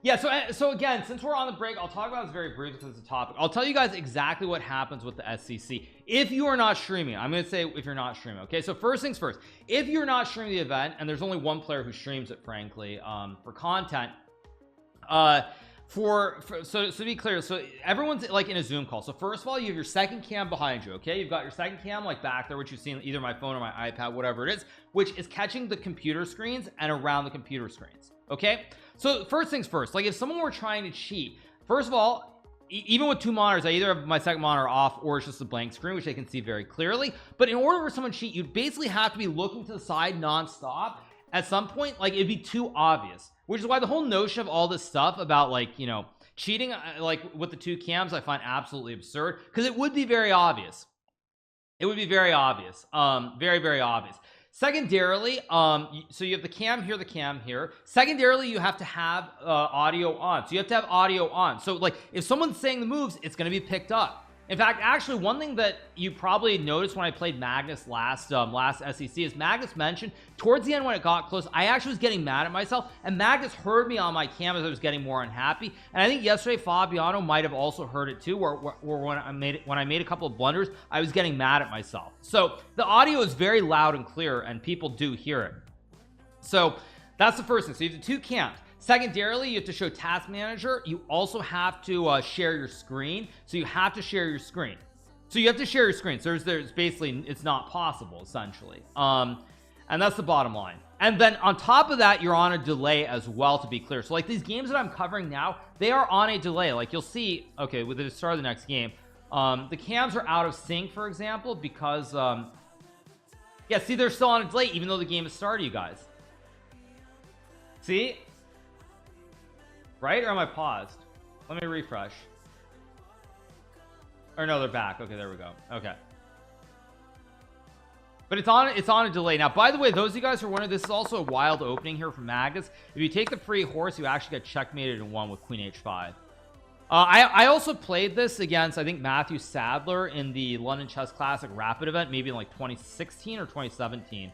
Yeah, so again, since we're on the break, I'll talk about this very briefly because it's a topic. I'll tell you guys exactly what happens with the SCC if you are not streaming. I'm going to say if you're not streaming. Okay, so first things first, if you're not streaming the event, and there's only one player who streams it, frankly, for content, so to be clear, so everyone's like in a Zoom call. So first of all, you have your second cam behind you. Okay, you've got your second cam like back there, which you see on either my phone or my iPad, whatever it is, which is catching the computer screens and around the computer screens. Okay, so first things first, like if someone were trying to cheat, first of all, even with two monitors, I either have my second monitor off or it's just a blank screen, which I can see very clearly. But in order for someone to cheat, you'd basically have to be looking to the side nonstop. At some point, like it'd be too obvious, which is why the whole notion of all this stuff about like, you know, cheating like with the two cams, I find absolutely absurd, because it would be very obvious. It would be very obvious, very obvious. Secondarily, so you have the cam here, the cam here. Secondarily, you have to have audio on. So you have to have audio on. So like if someone's saying the moves, it's going to be picked up. In fact, actually, one thing that you probably noticed when I played Magnus last SEC is Magnus mentioned towards the end when it got close, I actually was getting mad at myself, and Magnus heard me on my cam as I was getting more unhappy. And I think yesterday Fabiano might have also heard it too, where when I made a couple of blunders, I was getting mad at myself. So the audio is very loud and clear, and people do hear it. So that's the first thing. So you have the two cams. Secondarily, you have to show task manager. You also have to share your screen. So you have to share your screen. So you have to share your screen. So there's basically, it's not possible essentially. And that's the bottom line. And then on top of that, you're on a delay as well, to be clear. So like these games that I'm covering now, they are on a delay. Like you'll see, okay, with the start of the next game, the cams are out of sync, for example, because yeah, see, they're still on a delay even though the game has started, you guys. See? Right? Or am I paused? Let me refresh. Or no, they're back. Okay, there we go. Okay. But it's on a delay. Now, by the way, those of you guys who are wondering, this is also a wild opening here from Magnus. If you take the free horse, you actually get checkmated in one with Queen H5. I also played this against, I think, Matthew Sadler in the London Chess Classic Rapid event, maybe in like 2016 or 2017.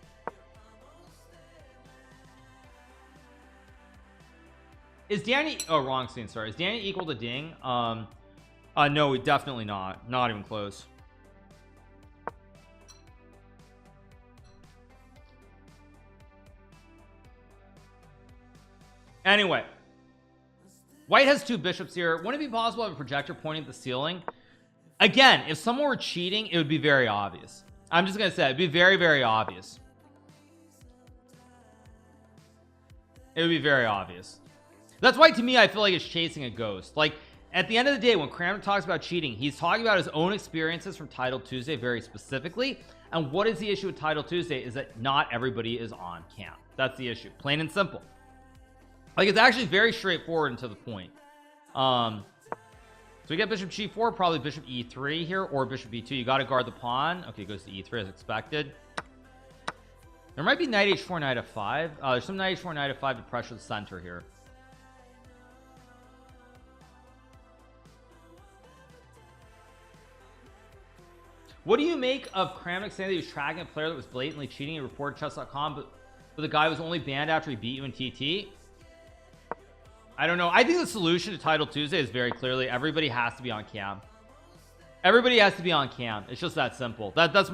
Is Danny, oh, wrong scene, sorry. Is Danny equal to Ding? No, definitely not. Not even close. Anyway, White has two bishops here. Wouldn't it be possible to have a projector pointing at the ceiling? Again, if someone were cheating, it would be very obvious. I'm just gonna say it'd be very obvious. It would be very obvious. That's why, to me, I feel like it's chasing a ghost. Like, at the end of the day, when Cramner talks about cheating, he's talking about his own experiences from Title Tuesday very specifically. And what is the issue with Title Tuesday is that not everybody is on cam. That's the issue, plain and simple. Like, it's actually very straightforward and to the point. So we get Bishop G4, probably Bishop E3 here, or Bishop E2. You got to guard the pawn. Okay, goes to E3 as expected. There might be Knight H4, Knight F5. There's some Knight H4, Knight F5 to pressure the center here. What do you make of Kramnik saying that he was tracking a player that was blatantly cheating? He reported chess.com, but the guy was only banned after he beat you in TT? I don't know. I think the solution to Title Tuesday is very clearly everybody has to be on cam. Everybody has to be on cam. It's just that simple. That's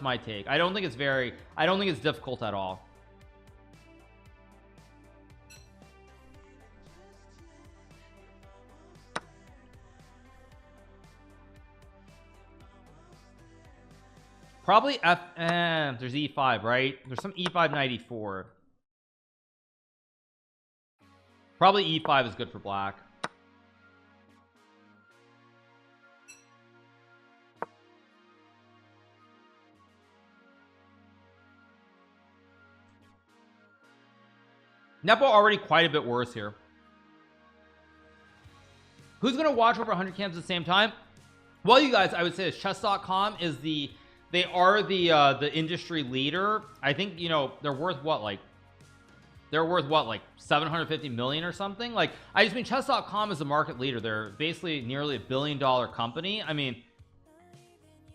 my take. I don't think it's difficult at all. Probably there's E5, right? There's some E5 Knight E4. Probably E5 is good for black. Nepo already quite a bit worse here. Who's gonna watch over 100 cams at the same time? Well, you guys, I would say this, chess.com is they are the industry leader. I think, you know, they're worth what, like 750 million or something. Like, I just mean, chess.com is the market leader. They're basically nearly $1 billion company. I mean,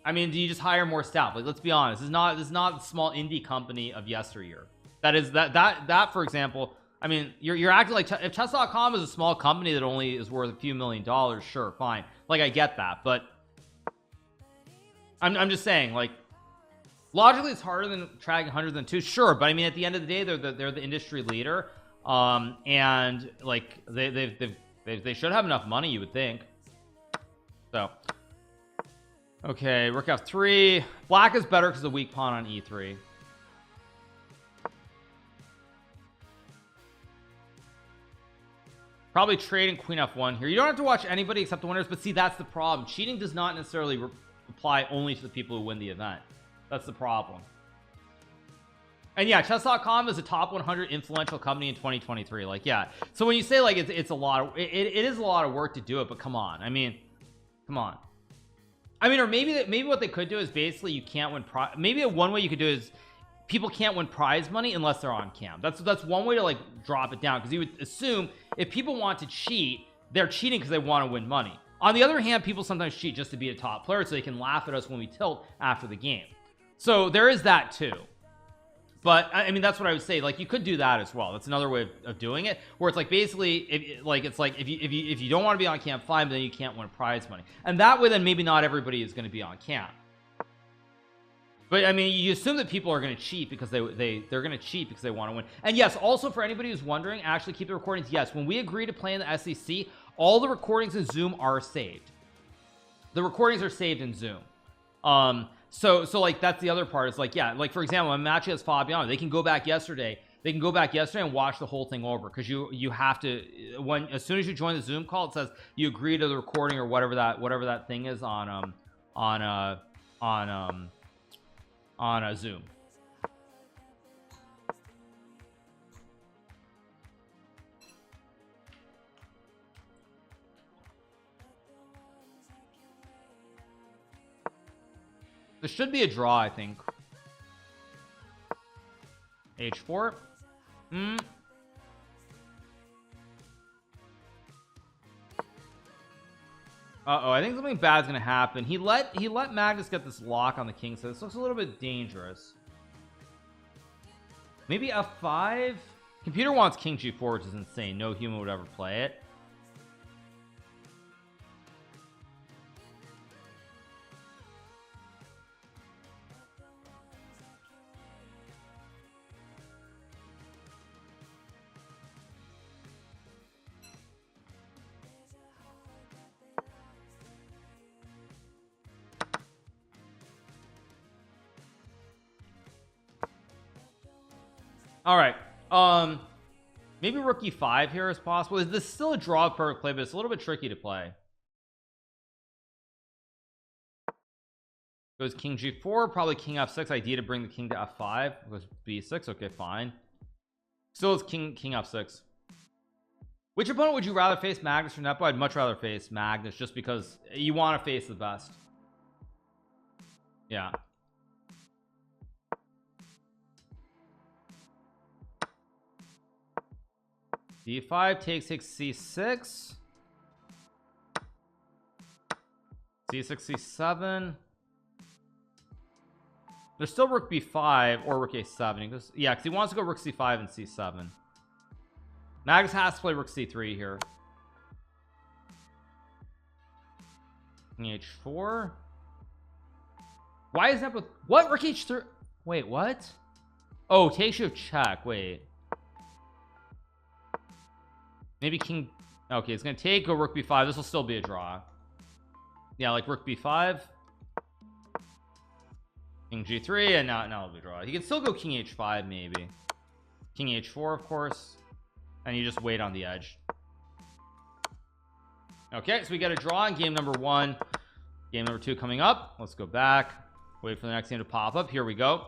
do you just hire more staff? Like, let's be honest, this is not the small indie company of yesteryear. That is that for example, I mean, you're acting like if chess.com is a small company that only is worth a few $1,000,000, sure, fine, like I get that, but I'm just saying, like, logically it's harder than tracking hundreds than two, sure, but I mean at the end of the day they're the industry leader, and like they should have enough money, you would think. So okay, rook f3. Black is better because the weak pawn on e3. Probably trading queen f1 here. You don't have to watch anybody except the winners, but see, that's the problem. Cheating does not necessarily apply only to the people who win the event. That's the problem. And yeah, chess.com is a top 100 influential company in 2023. Like, yeah, so when you say like it's a lot of, it is a lot of work to do it, but come on, I mean, come on. I mean, or maybe what they could do is basically you can't win maybe one way you could do is people can't win prize money unless they're on cam. That's one way to like drop it down, because you would assume if people want to cheat, they're cheating because they want to win money. On the other hand, people sometimes cheat just to be a top player so they can laugh at us when we tilt after the game. So there is that too. But I mean, that's what I would say. Like, you could do that as well. That's another way of doing it, where it's like basically if you don't want to be on cam, fine, but then you can't win prize money, and that way then maybe not everybody is going to be on cam. But I mean, you assume that people are going to cheat because they're going to cheat because they want to win. And yes, also for anybody who's wondering, actually keep the recordings. Yes, when we agree to play in the SEC, all the recordings in Zoom are saved. The recordings are saved in Zoom. So like that's the other part. Is like, yeah, like for example, when Matchy has Fabiano, they can go back yesterday. They can go back yesterday and watch the whole thing over, because you have to, when as soon as you join the Zoom call, it says you agree to the recording or whatever that thing is on Zoom. There should be a draw, I think. H4. Uh-oh, I think something bad's gonna happen. He let Magnus get this lock on the king, so this looks a little bit dangerous. Maybe f5. Computer wants king g4, which is insane. No human would ever play it. All right, maybe rook e5 here is possible. Is this still a draw of perfect play, but it's a little bit tricky to play. Goes king g4, probably king f6. Idea to bring the king to f5. Goes b6. Okay, fine. Still is king f6. Which opponent would you rather face, Magnus or Nepo? I'd much rather face Magnus, just because you want to face the best. Yeah. d5 takes c6, c6 c7. There's still rook b5 or rook a7. He goes, yeah, because he wants to go rook c5 and c7. Magnus has to play rook c3 here. King h4. Why is that with what? Rook h3. Wait, what? Oh, takes you of check. Wait, maybe king. Okay, it's gonna take, go rook b5. This will still be a draw. Yeah, like rook b5, king g3, and now it'll be a draw. He can still go king h5, maybe king h4, of course, and you just wait on the edge. Okay, so we get a draw in game number 1. Game number 2 coming up. Let's go back, wait for the next game to pop up. Here we go.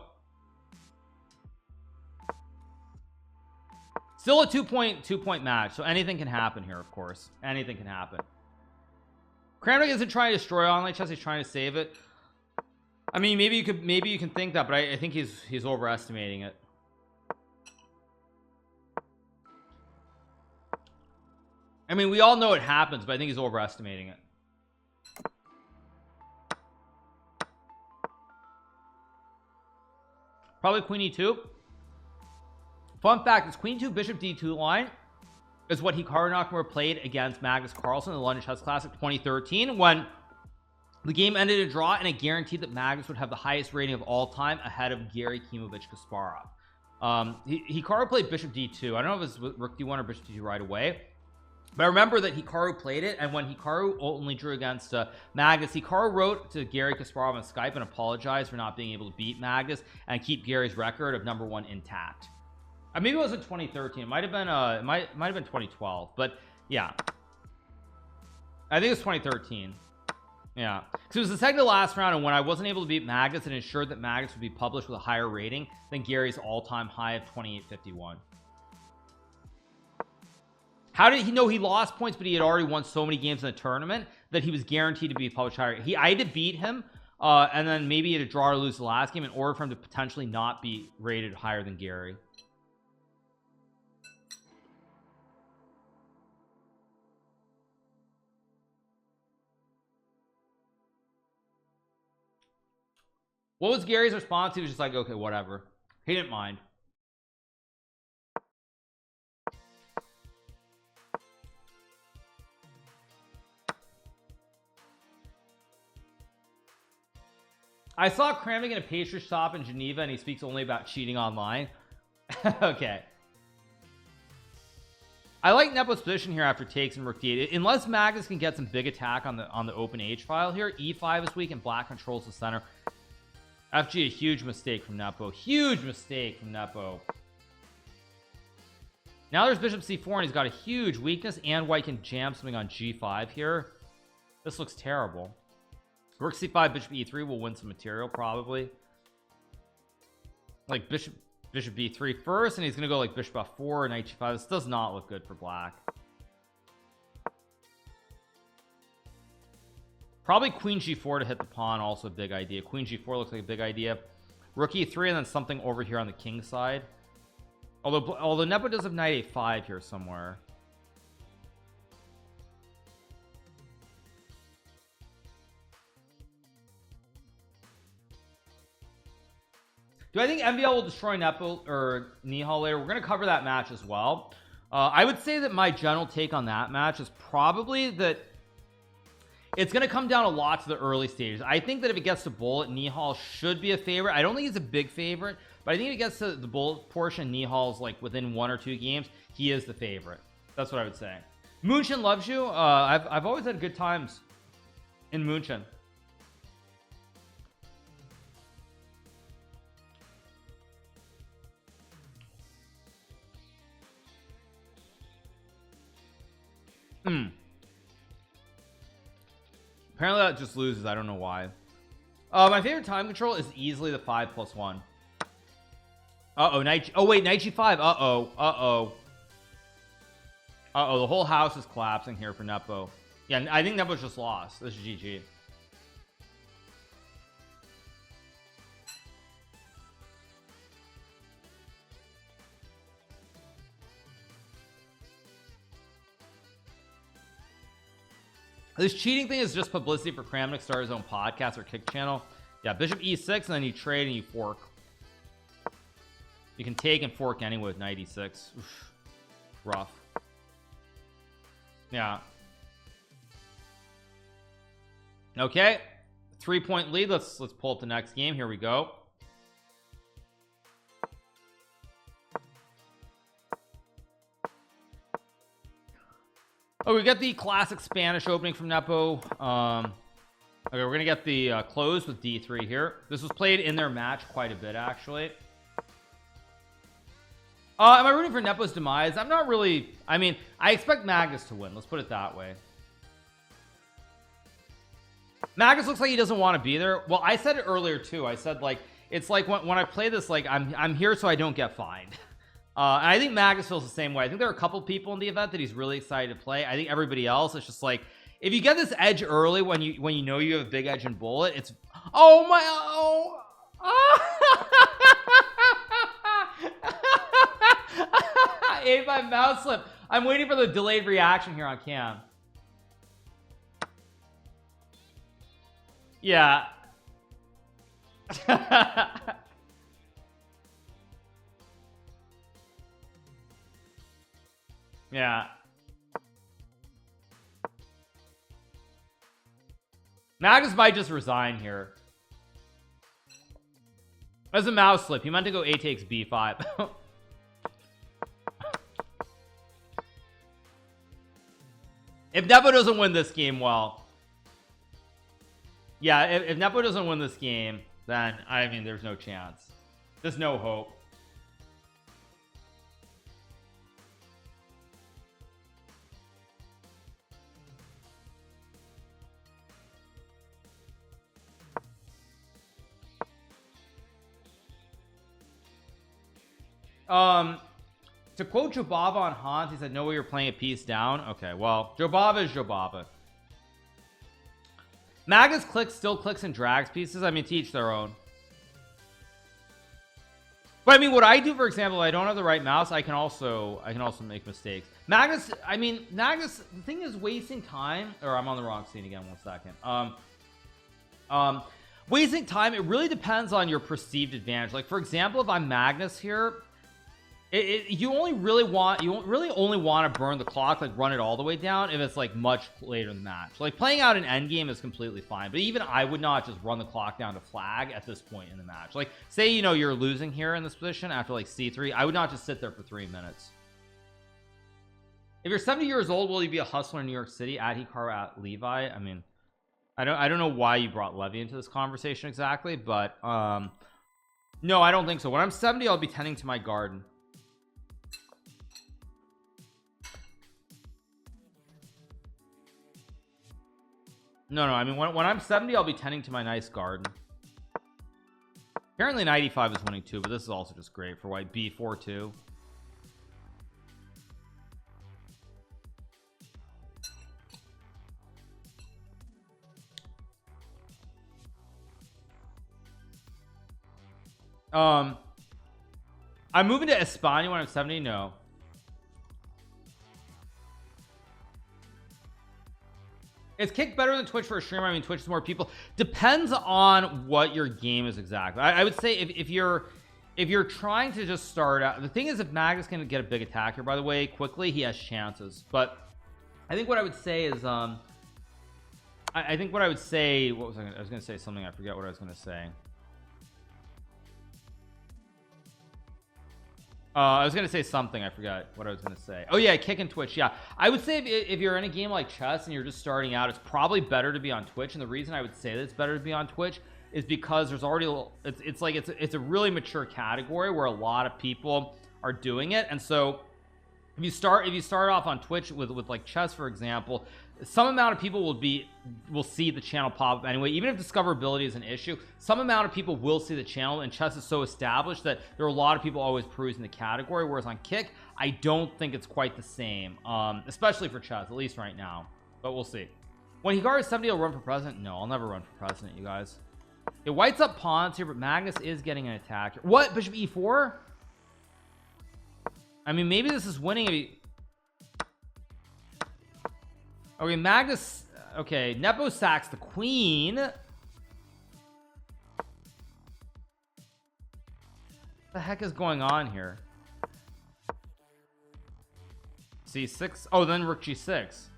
Still a two-point match, so anything can happen here. Of course, anything can happen. Kramnik isn't trying to destroy online chess, he's trying to save it. I mean, maybe you can think that, but I think he's overestimating it. I mean, we all know it happens, but I think he's overestimating it. Probably queen e2. Fun fact, this queen 2 bishop d2 line is what Hikaru Nakamura played against Magnus Carlsen in the London Chess Classic 2013 when the game ended a draw, and it guaranteed that Magnus would have the highest rating of all time ahead of Gary Kimovich Kasparov. Hikaru played bishop d2. I don't know if it was rook d1 or bishop d2 right away, but I remember that Hikaru played it, and when Hikaru only drew against Magnus, Hikaru wrote to Gary Kasparov on Skype and apologized for not being able to beat Magnus and keep Gary's record of #1 intact. Maybe it wasn't 2013. It might have been it might have been 2012, but yeah, I think it was 2013. Yeah, because it was the second to last round, and when I wasn't able to beat Magnus, it ensured that Magnus would be published with a higher rating than Gary's all-time high of 2851. How did he know he lost points, but he had already won so many games in the tournament that he was guaranteed to be published higher? I had to beat him, and then maybe he had to draw or lose the last game in order for him to potentially not be rated higher than Gary. What was Gary's response? He was just like, okay, whatever. He didn't mind. I saw Kramnik in a pastry shop in Geneva, and he speaks only about cheating online. Okay. I like Nepo's position here after takes and rook d8. Unless Magnus can get some big attack on the open H file here. E5 is weak, and black controls the center. FG, a huge mistake from Nepo. Huge mistake from Nepo. Now there's bishop c4, and he's got a huge weakness, and white can jam something on g5 here. This looks terrible. Rook c5, bishop e3 will win some material, probably. Like bishop b3 first, and he's gonna go like bishop f4, knight g5. This does not look good for black. Probably queen g4 to hit the pawn, also a big idea. Queen g4 looks like a big idea. Rook e3, and then something over here on the king side. Although Nepo does have knight a5 here somewhere. Do I think MVL will destroy Nepo or Nihal later? We're going to cover that match as well. I would say that my general take on that match is probably that it's going to come down a lot to the early stages. I think that if it gets to bullet, Nihal should be a favorite. I don't think he's a big favorite, but I think if it gets to the bullet portion, Nihal's like within 1 or 2 games, he is the favorite. That's what I would say. München loves you. I've always had good times in München. Apparently that just loses. I don't know why. My favorite time control is easily the 5+1. Uh-oh, knight. Oh wait, knight g5. Uh-oh. The whole house is collapsing here for Nepo. Yeah, I think Nepo's just lost. This is GG. This cheating thing is just publicity for Kramnik start his own podcast or kick channel. Yeah, bishop e6, and then you trade and you fork. You can take and fork anyway with knight e6. Oof, rough. Yeah. Okay, 3-point lead. Let's pull up the next game. Here we go. Oh, we got the classic Spanish opening from Nepo. Okay, we're gonna get the close with d3 here. This was played in their match quite a bit, actually. Am I rooting for Nepo's demise? I'm not really. I mean, I expect Magnus to win. Let's put it that way. Magnus looks like he doesn't want to be there. Well, I said it earlier too. I said like it's like when I play this, like I'm here so I don't get fined. And I think Magnus feels the same way. I think there are a couple people in the event that he's really excited to play. I think everybody else, it's just like if you get this edge early when you know you have a big edge and bullet, it's oh my oh. I ate my mouse slip. I'm waiting for the delayed reaction here on cam. Yeah. Yeah. Magnus might just resign here. As a mouse slip, he meant to go A takes B5. If Nepo doesn't win this game, well, yeah, if Nepo doesn't win this game, then I mean, there's no chance. There's no hope. To quote Jobava on Hans, he said, no way you're playing a piece down. Okay, well, Jobava is Jobava. Magnus still clicks and drags pieces. I mean, to each their own. But I mean, what I do, for example, I don't have the right mouse. I can also make mistakes. Magnus, I mean, Magnus, the thing is wasting time, or I'm on the wrong scene again, 1 second. Wasting time, it really depends on your perceived advantage. Like, for example, if I'm Magnus here, you really only want to burn the clock, like run it all the way down if it's like much later in the match. Like playing out an end game is completely fine, but even I would not just run the clock down to flag at this point in the match. Like say, you know, you're losing here in this position after like C3, I would not just sit there for 3 minutes. If you're 70 years old, will you be a hustler in New York City? At Hikaru, at Levi? I mean, I don't know why you brought Levy into this conversation exactly, but no, I don't think so. When I'm 70, I'll be tending to my garden. No, I mean, when I'm 70, I'll be tending to my nice garden. Apparently 95 is winning too, but this is also just great for white. B4 too. I'm moving to Espana when I'm 70. No. Is Kick better than Twitch for a streamer? I mean, Twitch is more people. Depends on what your game is exactly. I would say if you're trying to just start out, the thing is, if Magnus can get a big attack here, by the way, quickly, he has chances. But I think what I would say is, I think what I would say, what was I was going to say something. I forget what I was going to say. I was gonna say something. I forgot what I was gonna say. Oh yeah, Kick and Twitch. Yeah, I would say if you're in a game like chess and you're just starting out, it's probably better to be on Twitch. And the reason I would say that it's better to be on Twitch is because there's already it's a really mature category where a lot of people are doing it. And so if you start off on Twitch with like chess, for example, some amount of people will see the channel pop up anyway. Even if discoverability is an issue, some amount of people will see the channel, and chess is so established that there are a lot of people always perusing the category, whereas on Kick, I don't think it's quite the same, especially for chess, at least right now, but we'll see. When Hikaru is 70, he'll run for president. No, I'll never run for president, you guys. It whites up pawns here, but Magnus is getting an attack here. What? Bishop E4? I mean, maybe this is winning. Okay, Magnus. Okay, Nepo sacks the queen. What the heck is going on here? C6. Oh, then rook G6.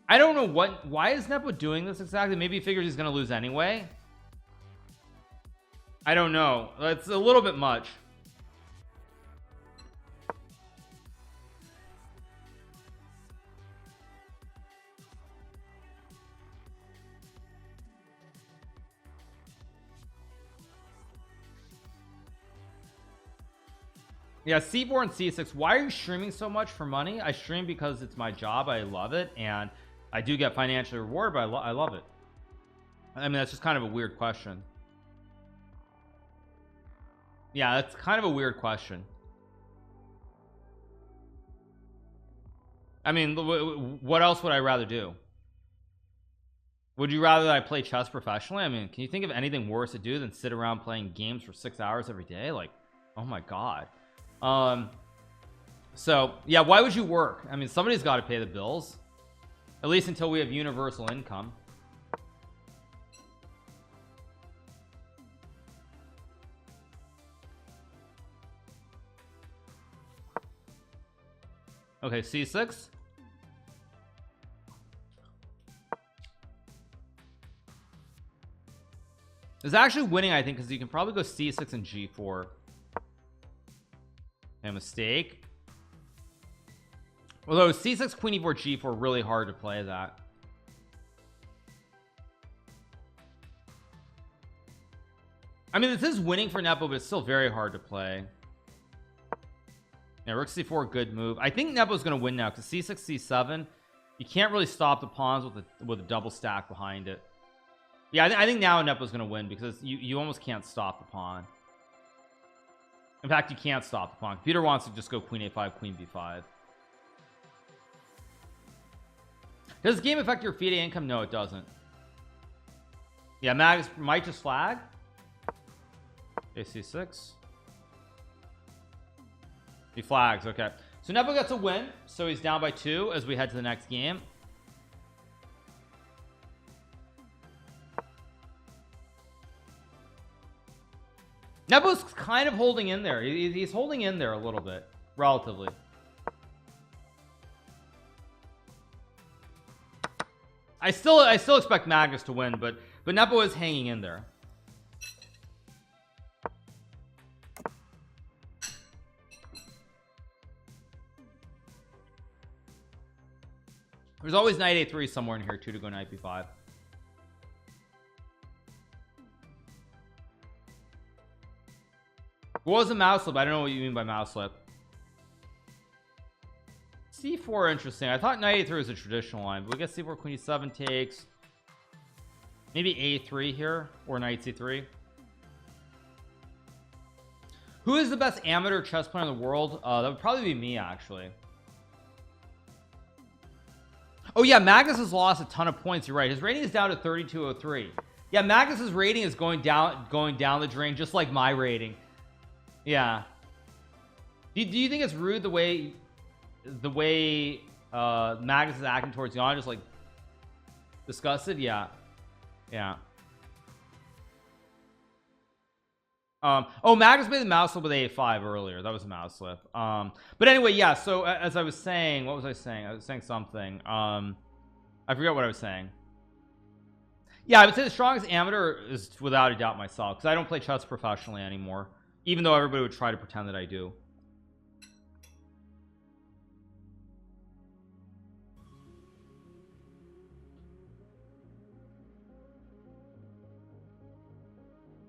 I don't know why is Nepo doing this exactly? Maybe he figures he's gonna lose anyway. I don't know. It's a little bit much. Yeah, C4 and C6. Why are you streaming so much for money? I stream because it's my job. I love it, and I do get financial reward, but I love it. I mean, that's just kind of a weird question. Yeah, that's kind of a weird question. I mean, what else would I rather do? Would you rather that I play chess professionally? I mean, can you think of anything worse to do than sit around playing games for 6 hours every day? Like, oh my god. So yeah, why would you work? I mean, somebody's got to pay the bills, at least until we have universal income. Okay, c6. It's actually winning, I think, because you can probably go c6 and g4. A mistake. Although c6, queen e4, g4, really hard to play that. I mean, this is winning for Nepo, but it's still very hard to play. Yeah, rook c4, good move. I think Nepo's going to win now because c6, c7, you can't really stop the pawns with a double stack behind it. Yeah, I think now Nepo's going to win because you almost can't stop the pawn. In fact, you can't stop the pawn. Computer wants to just go queen a5, queen b5. Does this game affect your FIDE income? No, it doesn't. Yeah, Magnus might just flag. AC6. He flags. Okay, so Nepo gets a win, so he's down by 2 as we head to the next game. Nepo's kind of holding in there. He's holding in there a little bit, relatively. I still expect Magnus to win, but Nepo is hanging in there. There's always knight a3 somewhere in here too to go knight b5. What was a mouse slip? I don't know what you mean by mouse slip. c4, interesting. I thought knight a3 was a traditional line, but we get c4, queen e7 takes. Maybe a3 here or knight c3. Who is the best amateur chess player in the world? That would probably be me, actually. Oh yeah, Magnus has lost a ton of points. You're right. His rating is down to 3203. Yeah, Magnus's rating is going down the drain, just like my rating. Yeah. Do you think it's rude the way Magnus is acting towards Jan? Just like disgusted? Yeah. Yeah. Oh, Magnus made the mouse slip with a5 earlier. That was a mouse slip. But anyway, yeah, so as I was saying, what was I saying? I was saying something. I forgot what I was saying. Yeah, I would say the strongest amateur is without a doubt myself, because I don't play chess professionally anymore, even though everybody would try to pretend that I do.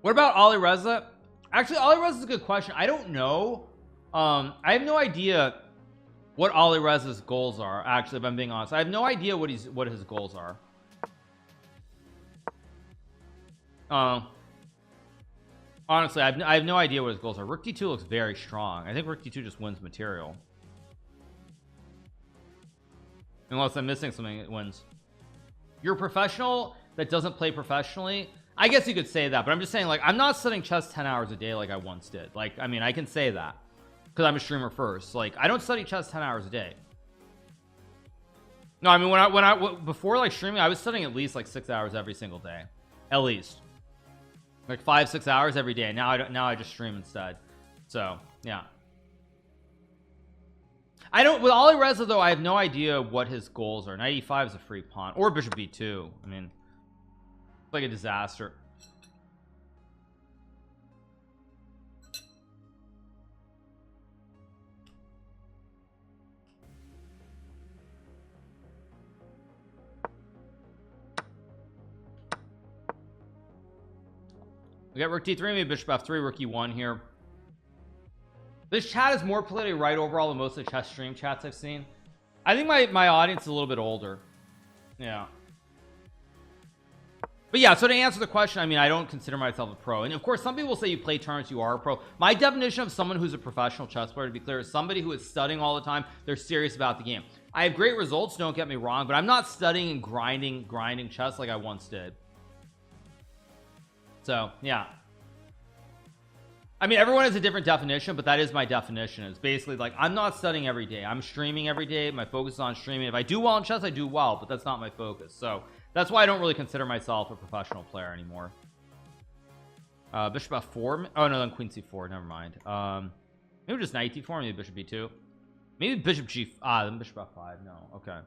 What about Ali Reza? Actually, Ali Reza is a good question. I don't know. I have no idea what Ali Reza's goals are. Actually, if I'm being honest, I have no idea what his goals are. Honestly, I have no idea what his goals are. Rook d2 looks very strong. I think Rook d2 just wins material, unless I'm missing something. It wins. You're a professional that doesn't play professionally. I guess you could say that, but I'm just saying, like, I'm not studying chess 10 hours a day like I once did. Like, I mean, I can say that because I'm a streamer first. Like, I don't study chess 10 hours a day. No, I mean, before like streaming, I was studying at least like 6 hours every single day, at least like 5-6 hours every day. Now I just stream instead. So yeah, I don't with Ali Reza though. I have no idea what his goals are. Knight e5 is a free pawn, or bishop b2. I mean, it's like a disaster. We got rook d3, maybe bishop f3, rook e1 here. This chat is more politically right overall than most of the chess stream chats I've seen. I think my audience is a little bit older. Yeah. But yeah, so to answer the question, I mean, I don't consider myself a pro. And of course, some people say you play tournaments, you are a pro. My definition of someone who's a professional chess player, to be clear, is somebody who is studying all the time. They're serious about the game. I have great results, don't get me wrong, but I'm not studying and grinding chess like I once did. So yeah, I mean, everyone has a different definition, but that is my definition. It's basically like, I'm not studying every day, I'm streaming every day. My focus is on streaming. If I do well in chess, I do well, but that's not my focus. So that's why I don't really consider myself a professional player anymore. Bishop f4. Oh no, then queen c4. Never mind. Maybe just knight d4, maybe bishop b2. Maybe bishop g, then bishop f5. No, okay.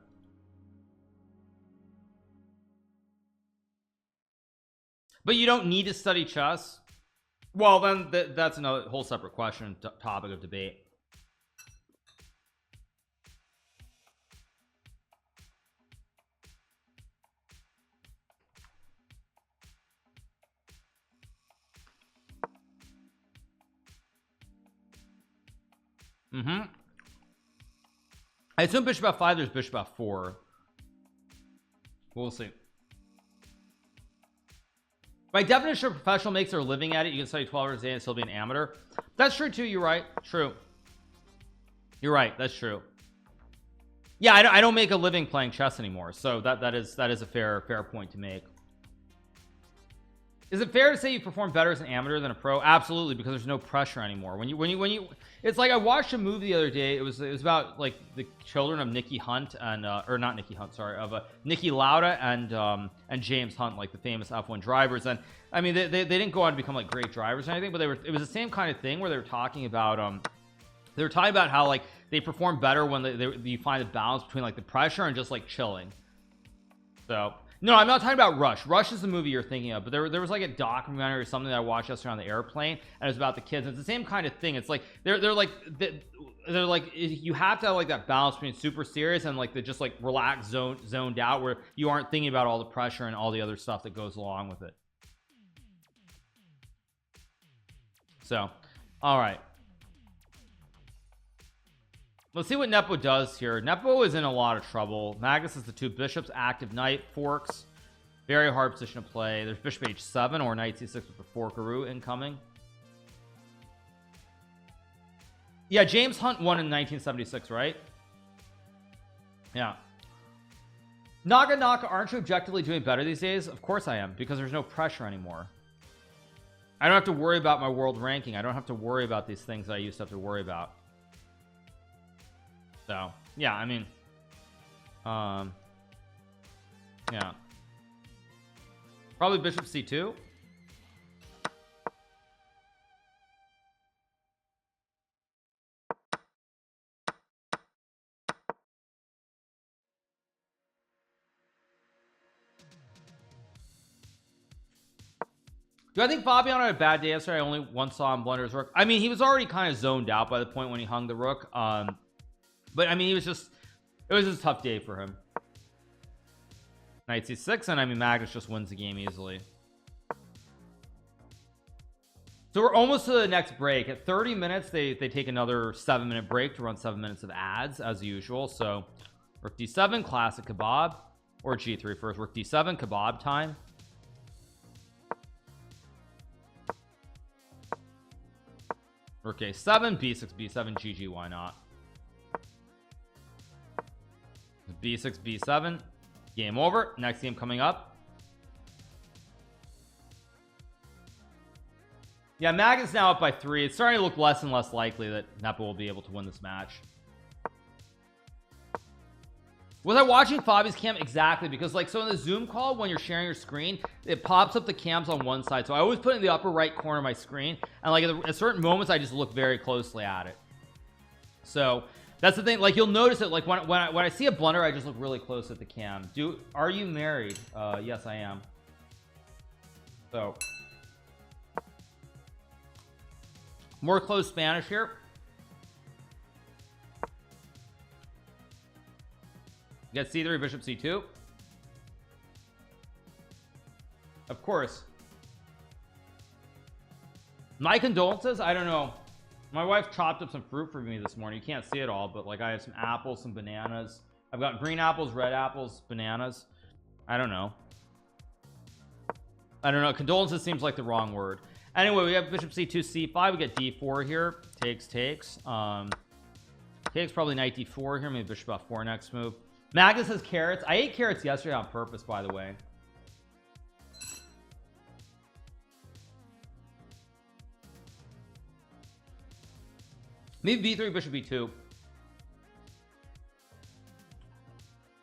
But you don't need to study chess. Well, then that's another whole separate question, topic of debate. I assume bishop f5, there's bishop f4. We'll see. By definition, a professional makes their living at it. You can study 12 hours a day and still be an amateur. That's true too. You're right. True. You're right. That's true. Yeah, I don't make a living playing chess anymore, so that is a fair point to make. Is it fair to say you perform better as an amateur than a pro? Absolutely, because there's no pressure anymore. When you it's like I watched a movie the other day. It was about like the children of Nicky Hunt and or not Nicky Hunt, sorry, of Niki Lauda and James Hunt, like the famous F1 drivers. And I mean they didn't go on to become like great drivers or anything, but it was the same kind of thing where they were talking about how like they perform better when you find a balance between like the pressure and just like chilling. So no, I'm not talking about Rush. Rush is the movie you're thinking of, but there was like a documentary or something that I watched yesterday on the airplane, and it was about the kids. And it's the same kind of thing. It's like they're like you have to have like that balance between super serious and like the just like relaxed zoned out, where you aren't thinking about all the pressure and all the other stuff that goes along with it. So, all right. Let's see what Nepo does here. Nepo is in a lot of trouble. Magnus is the two bishops, active knight, forks. Very hard position to play. There's bishop h7 or knight c6 with the Hikaru incoming. Yeah, James Hunt won in 1976, right? Yeah. Naga, aren't you objectively doing better these days? Of course I am, because there's no pressure anymore. I don't have to worry about my world ranking. I don't have to worry about these things that I used to have to worry about. So yeah, I mean yeah, probably bishop c2. Do I think Fabian had a bad day yesterday? I only once saw him blunder his rook. I mean, he was already kind of zoned out by the point when he hung the rook. But I mean, it was just a tough day for him. Knight c6, and I mean Magnus just wins the game easily. So we're almost to the next break. At 30 minutes they take another 7-minute break to run 7 minutes of ads as usual. So rook d7, classic kebab, or g3 first. Rook d7, kebab time. Rook a7, b6 b7, gg, why not? b6 b7, game over. Next game coming up. Yeah, Magnus now up by 3. It's starting to look less and less likely that Nepo will be able to win this match. Was I watching Fabi's cam? Exactly, because like, so in the Zoom call, when you're sharing your screen, it pops up the cams on one side, so I always put it in the upper right corner of my screen, and like at certain moments I just look very closely at it. So that's the thing, like you'll notice it, like when I see a blunder, I just look really close at the cam. Are you married? Yes, I am. So more closed Spanish here. You got c3, bishop c2. Of course. My condolences. I don't know, my wife chopped up some fruit for me this morning. You can't see it all, but like I have some apples, some bananas. I've got green apples, red apples, bananas. I don't know. Condolences seems like the wrong word. Anyway, we have bishop c2, c5. We get d4 here. Takes. Takes probably knight d4 here. Maybe bishop f4 next move. Magnus has carrots. I ate carrots yesterday on purpose, by the way. Maybe b3, bishop b2.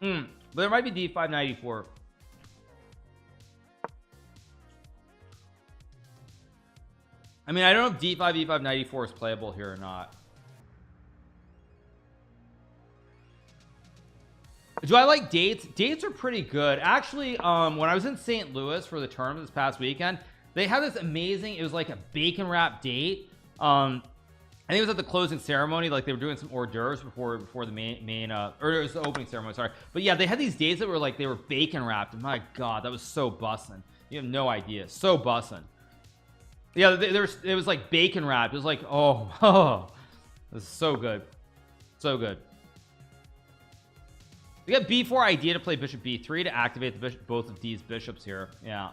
But there might be d5, knight e4. I mean, I don't know if d5, e5, knight e4 is playable here or not. Do I like dates? Dates are pretty good actually. When I was in St. Louis for the tournament this past weekend, they had this amazing, it was like a bacon wrap date. I think it was at the closing ceremony, like they were doing some hors d'oeuvres before the main or it was the opening ceremony, sorry. But yeah, they had these dates that were like, they were bacon wrapped, and my god, that was so bussin'. You have no idea, so bussin'. Yeah, it was like bacon wrapped. It was like, oh, this is so good, so good. We got b4 idea to play bishop b3 to activate the both of these bishops here. Yeah,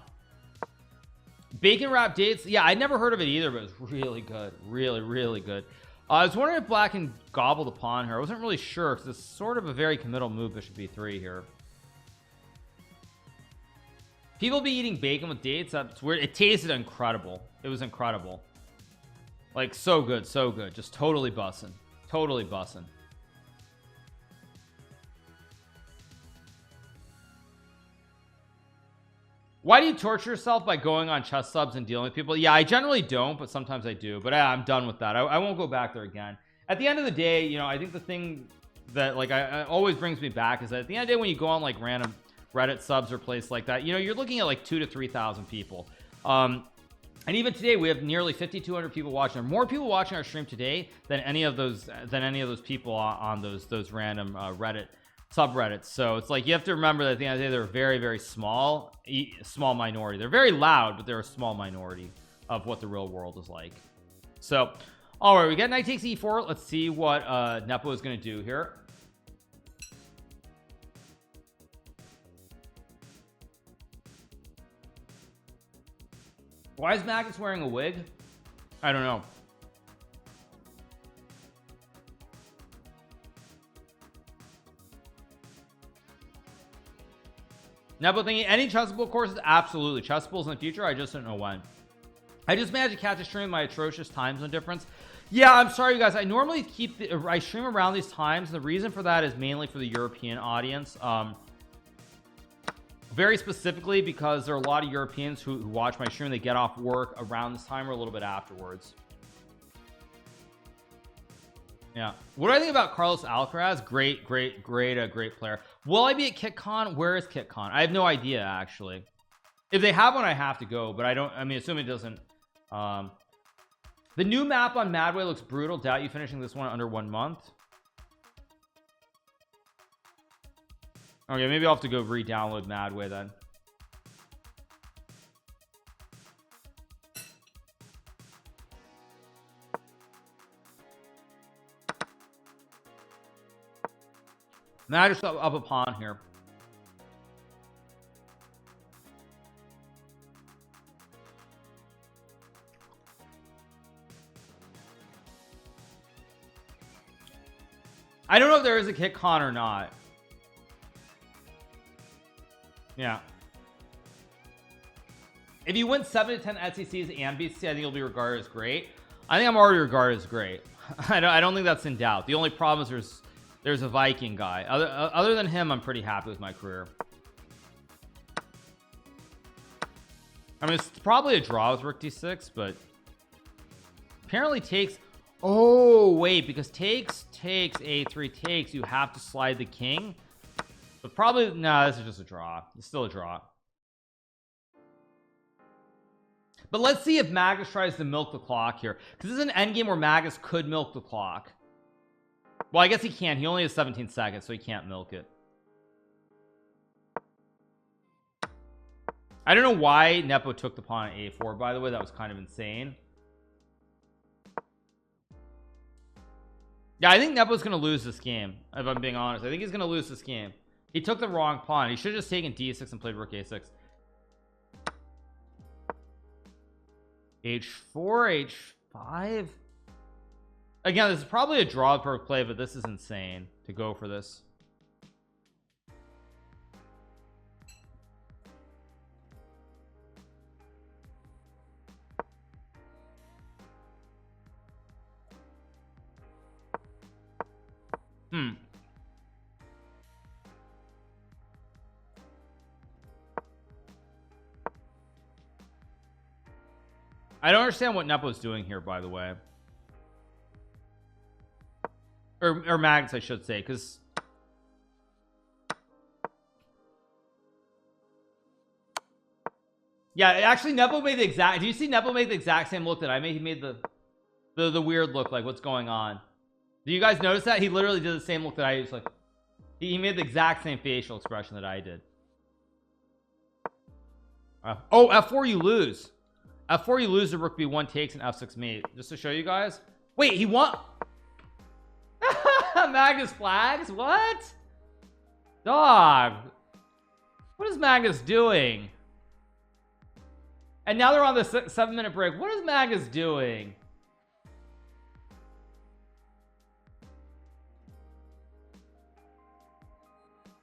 bacon wrap dates. Yeah, I never heard of it either, but it's really good, really good. I was wondering if black can gobble the pawn here. I wasn't really sure because it's sort of a very committal move, bishop b3 here. People be eating bacon with dates. That's weird. It tasted incredible. It was incredible, like so good, just totally bussin', totally bussin'. Why do you torture yourself by going on chess subs and dealing with people? Yeah, I generally don't, but sometimes I do. But I'm done with that. I won't go back there again. At the end of the day, you know, I think the thing that like I always brings me back is that at the end of the day, when you go on like random Reddit subs or place like that, you know, you're looking at like 2,000 to 3,000 people. And even today we have nearly 5,200 people watching. There are more people watching our stream today than any of those people on those random Reddit subreddits. So it's like you have to remember that at the end of the day, they're a very small minority. They're very loud, but they're a small minority of what the real world is like. So all right, we got knight takes e4. Let's see what Nepo is going to do here. Why is Magnus wearing a wig? I don't know. Nepo thinking any chessable courses? Absolutely. Chessables in the future. I just don't know when. I just managed to catch a stream my atrocious time zone difference. Yeah, I'm sorry you guys. I normally I stream around these times. The reason for that is mainly for the European audience. Very specifically because there are a lot of Europeans who watch my stream. They get off work around this time or a little bit afterwards. Yeah, what do I think about Carlos Alcaraz? Great player. Will I be at KitCon? Where is KitCon? I have no idea actually. If they have one, I have to go, but I mean assuming it doesn't. The new map on Madway looks brutal. Doubt you finishing this one under 1 month. Okay, maybe I'll have to go re-download Madway then. Now I just up a pawn here. I don't know if there is a KitCon or not. Yeah. If you win 7 to 10 SECs and BC, I think you'll be regarded as great. I think I'm already regarded as great. I don't think that's in doubt. The only problem is there's a Viking guy. Other than him, I'm pretty happy with my career. I mean, it's probably a draw with rook d6, but apparently takes. Oh wait, because takes a3 takes, you have to slide the king. But probably no, this is just a draw. It's still a draw. But let's see if Magnus tries to milk the clock here, because this is an endgame where Magnus could milk the clock. Well, I guess he can't. He only has 17 seconds, so he can't milk it. I don't know why Nepo took the pawn at a4, by the way. That was kind of insane. Yeah, I think Nepo's gonna lose this game, if I'm being honest. I think he's gonna lose this game. He took the wrong pawn. He should have just taken d6 and played rook a6. h4, h5. Again, this is probably a draw per play, but this is insane to go for this. I don't understand what Nepo's doing here, by the way. Or Magnus, I should say, because Yeah, actually Nepo made the exact, do you see Nepo make the exact same look that I made? He made the weird look, like what's going on. Do you guys notice that? He literally did the same look that I used, like he made the exact same facial expression that I did. Oh, f4 you lose. F4 you lose, the rook b1 takes, an f6 mate. Just to show you guys. Wait, he won. Magnus flags? What? Dog. What is Magnus doing? And now they're on the 7-minute break. What is Magnus doing?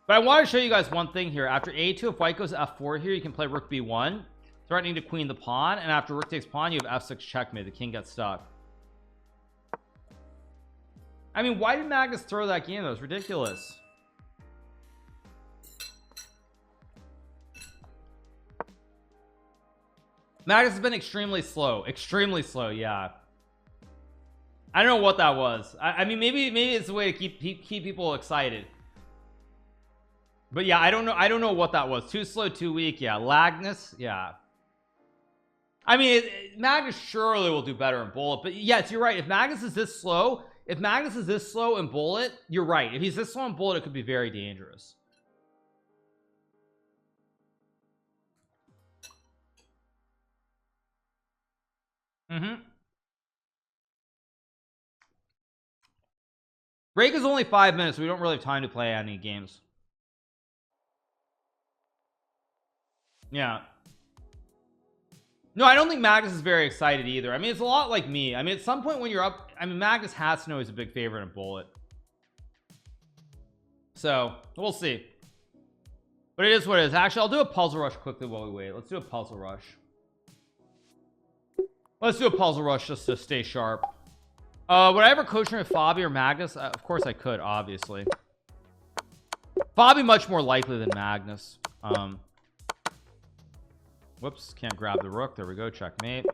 But I want to show you guys one thing here. After a2, if white goes f4 here, you can play rook b1, threatening to queen the pawn. And after rook takes pawn, you have f6 checkmate. The king gets stuck. I mean, why did Magnus throw that game? That was ridiculous. Magnus has been extremely slow. Extremely slow, yeah. I don't know what that was. I mean, maybe it's a way to keep people excited. But yeah, I don't know what that was. Too slow, too weak. Yeah, lagness. Yeah. I mean, Magnus surely will do better in bullet. But yes, you're right. If Magnus is this slow, in bullet, you're right. If he's this slow in bullet, it could be very dangerous. Break is only 5 minutes. So we don't really have time to play any games. Yeah. No, I don't think Magnus is very excited either. I mean, it's a lot like me. I mean, at some point when you're up, I mean, Magnus has to know he's a big favorite in bullet. So we'll see. But it is what it is. Actually, I'll do a puzzle rush quickly while we wait. Let's do a puzzle rush. Let's do a puzzle rush just to stay sharp. Would I ever coach him with Fabi or Magnus? Of course I could, obviously. Fabi much more likely than Magnus. Whoops, can't grab the rook. There we go, checkmate.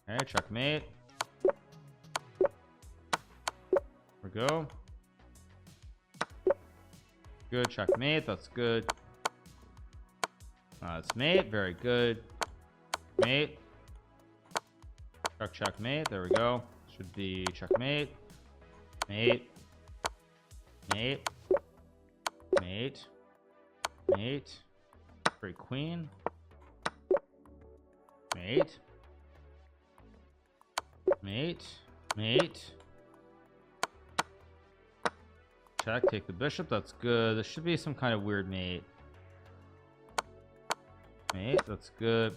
Okay, checkmate. There we go. Good, checkmate. That's good. That's mate. Very good. Mate. Checkmate. There we go. Should be checkmate. Mate. Mate. Mate. Mate. Great queen. Mate. Mate. Mate. Check. Take the bishop. That's good. This should be some kind of weird mate. Mate. That's good.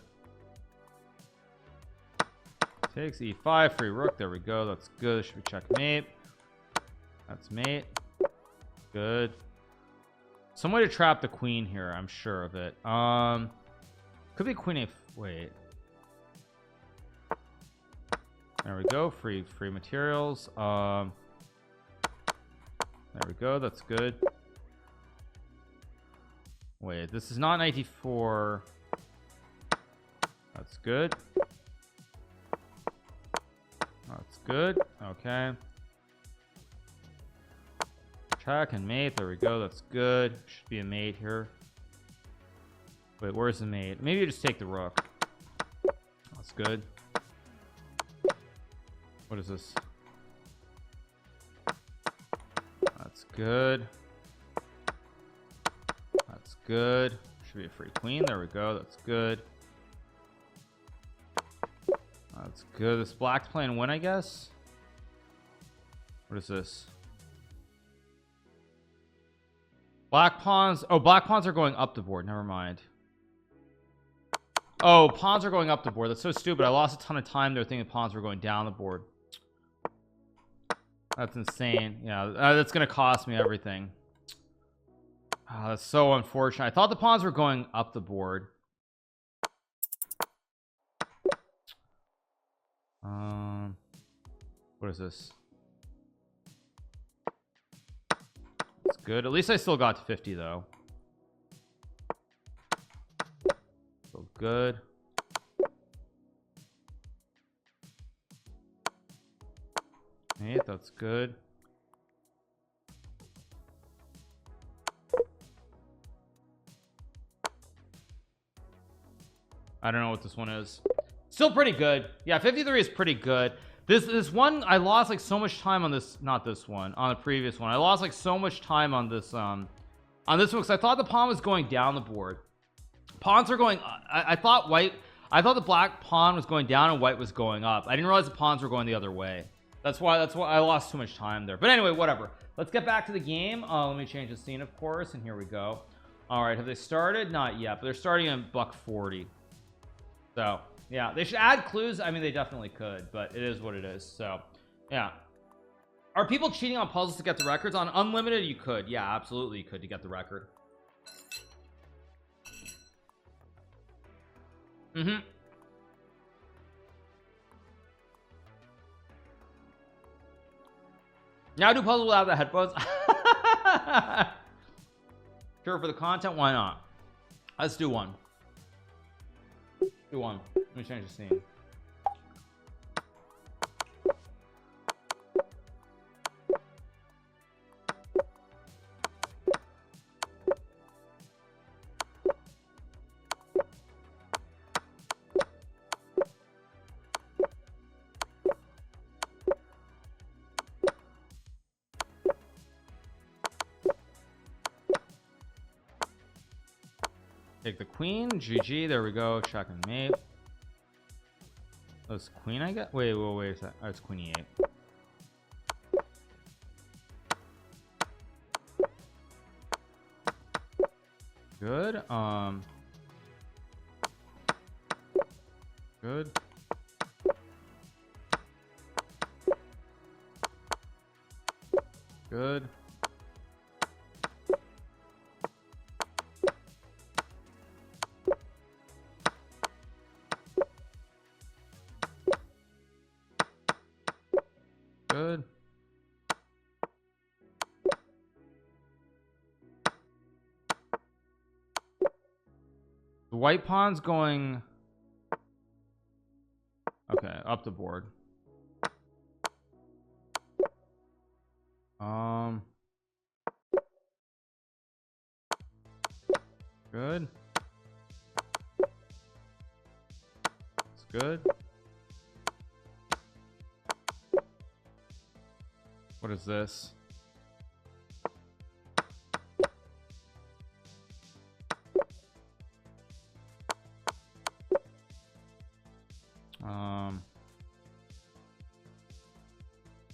Takes e5. Free rook. There we go. That's good. This should be checkmate. That's mate. Good. Some way to trap the queen here. I'm sure of it. Could be queen a. Wait. There we go. Free materials. There we go. That's good. Wait, this is not 94. That's good. That's good. Okay. Check and mate. There we go. That's good. Should be a mate here. Wait, where's the mate? Maybe you just take the rook. That's good. What is this? That's good. That's good. Should be a free queen. There we go. That's good. That's good. This black's playing win, I guess. What is this? Black pawns. Oh, black pawns are going up the board. Never mind. Oh, pawns are going up the board. That's so stupid. I lost a ton of time there thinking pawns were going down the board. That's insane. Yeah, that's gonna cost me everything. Oh, that's so unfortunate. I thought the pawns were going up the board. What is this? That's good. At least I still got to 50 though. So good. Mate, that's good. I don't know what this one is. Still pretty good. Yeah, 53 is pretty good. This one I lost like so much time on this, not this one, on the previous one. I lost like so much time on this one because I thought the pawn was going down the board. Pawns are going, I thought the black pawn was going down and white was going up. I didn't realize the pawns were going the other way. That's why I lost too much time there. But anyway, whatever. Let's get back to the game. Let me change the scene, of course, and here we go. All right, have they started? Not yet, but they're starting in $140. So yeah, they should add clues. I mean, they definitely could, but it is what it is. So yeah, are people cheating on puzzles to get the records? On unlimited you could, yeah, absolutely you could, to get the record. Now do puzzles without the headphones. Sure, for the content, why not? Let's do one. Do one. Let me change the scene. Take the queen. GG. There we go. Check and mate. Oh, it's queen I get? Wait a sec. Oh, it's queen e8. Good. Good. Good. Good. The white pawn's going okay up the board. Good. It's good. What is this?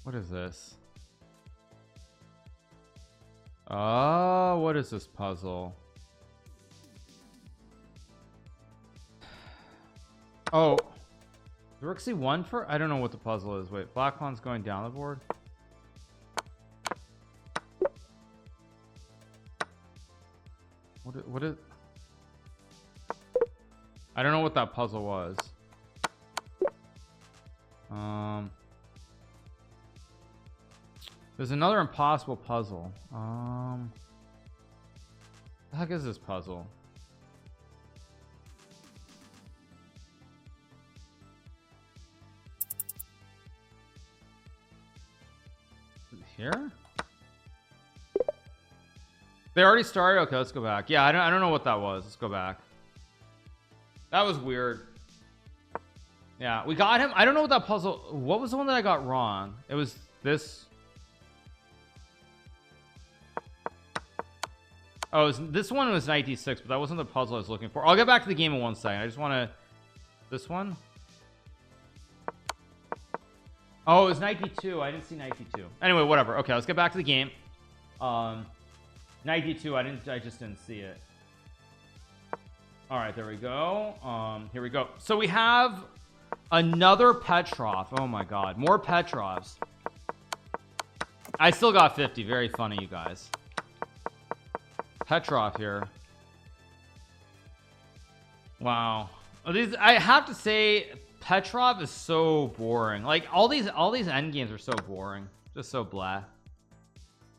What is this? Oh, what is this puzzle? Oh, rook c1 for? I don't know what the puzzle is. Wait, black pawn's going down the board. What is? I don't know what that puzzle was. There's another impossible puzzle. The heck is this puzzle? Is it here? They already started? Okay, let's go back. Yeah, I don't know what that was. Let's go back. That was weird. Yeah, we got him. I don't know what that puzzle. What was the one that I got wrong? It was this. Oh, this one was 96, but that wasn't the puzzle I was looking for. I'll get back to the game in 1 second. I just want to. This one. Oh, it was 92. I didn't see 92. Anyway, whatever. Okay, let's get back to the game. 92. I just didn't see it. All right, there we go. Here we go. So we have another Petrov. Oh my god, more Petrovs. I still got 50. Very funny, you guys. Petrov here. Wow. These, I have to say, Petrov is so boring. Like all these end games are so boring. Just so blah.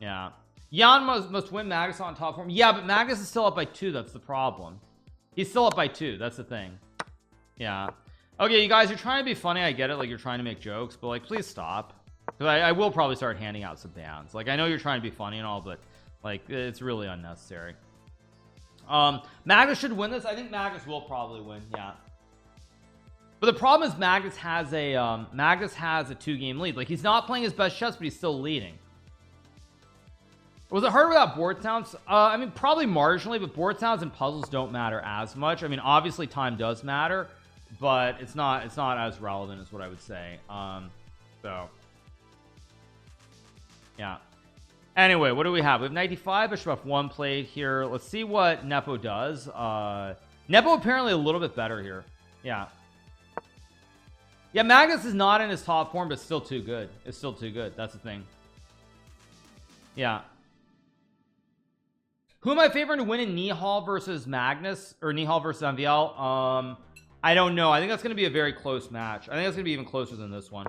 Yeah. Jan must win Magnus on top form. Yeah, but Magnus is still up by 2. That's the problem. He's still up by 2. That's the thing. Yeah. Okay, you guys, you're trying to be funny. I get it. Like you're trying to make jokes, but like, please stop. Because I will probably start handing out some bans. Like I know you're trying to be funny and all, but like it's really unnecessary. Magnus should win this. I think Magnus will probably win. Yeah. But the problem is Magnus has a 2-game lead. Like, he's not playing his best chess, but he's still leading. Was it hard without board sounds? I mean, probably marginally, but board sounds and puzzles don't matter as much. I mean, obviously time does matter, but it's not as relevant as what I would say. So yeah. Anyway, what do we have? We have 95, bishop f1 played here. Let's see what Nepo does. Nepo apparently a little bit better here. Yeah. Yeah, Magnus is not in his top form, but still too good. It's still too good. That's the thing. Yeah. Who am I favoring to win in Nihal versus Magnus? Or Nihal versus MVL? I don't know. I think that's going to be a very close match. I think that's going to be even closer than this one.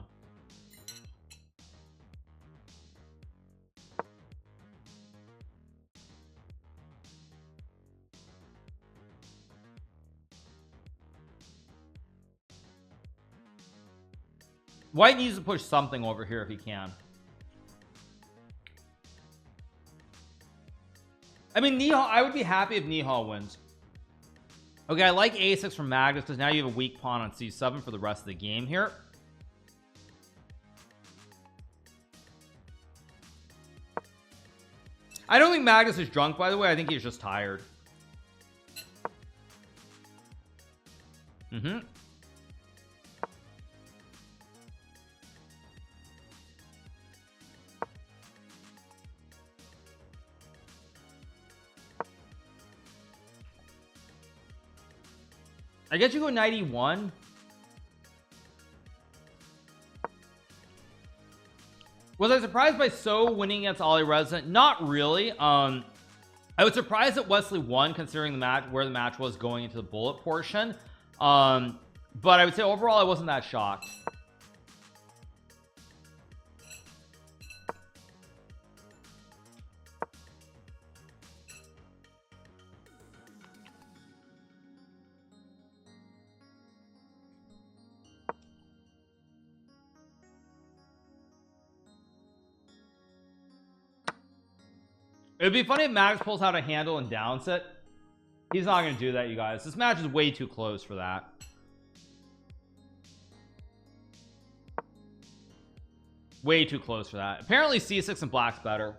White needs to push something over here if he can. I mean, Nihal, I would be happy if Nihal wins. Okay, I like a6 from Magnus because now you have a weak pawn on c7 for the rest of the game here. I don't think Magnus is drunk, by the way. I think he's just tired. I guess you go 91. Was I surprised by So winning against Ollie Resident? Not really. I was surprised that Wesley won considering the match, where the match was going into the bullet portion. But I would say overall I wasn't that shocked. It'd be funny if Max pulls out a handle and downs it. He's not going to do that, you guys. This match is way too close for that. Way too close for that. Apparently c6 and black's better.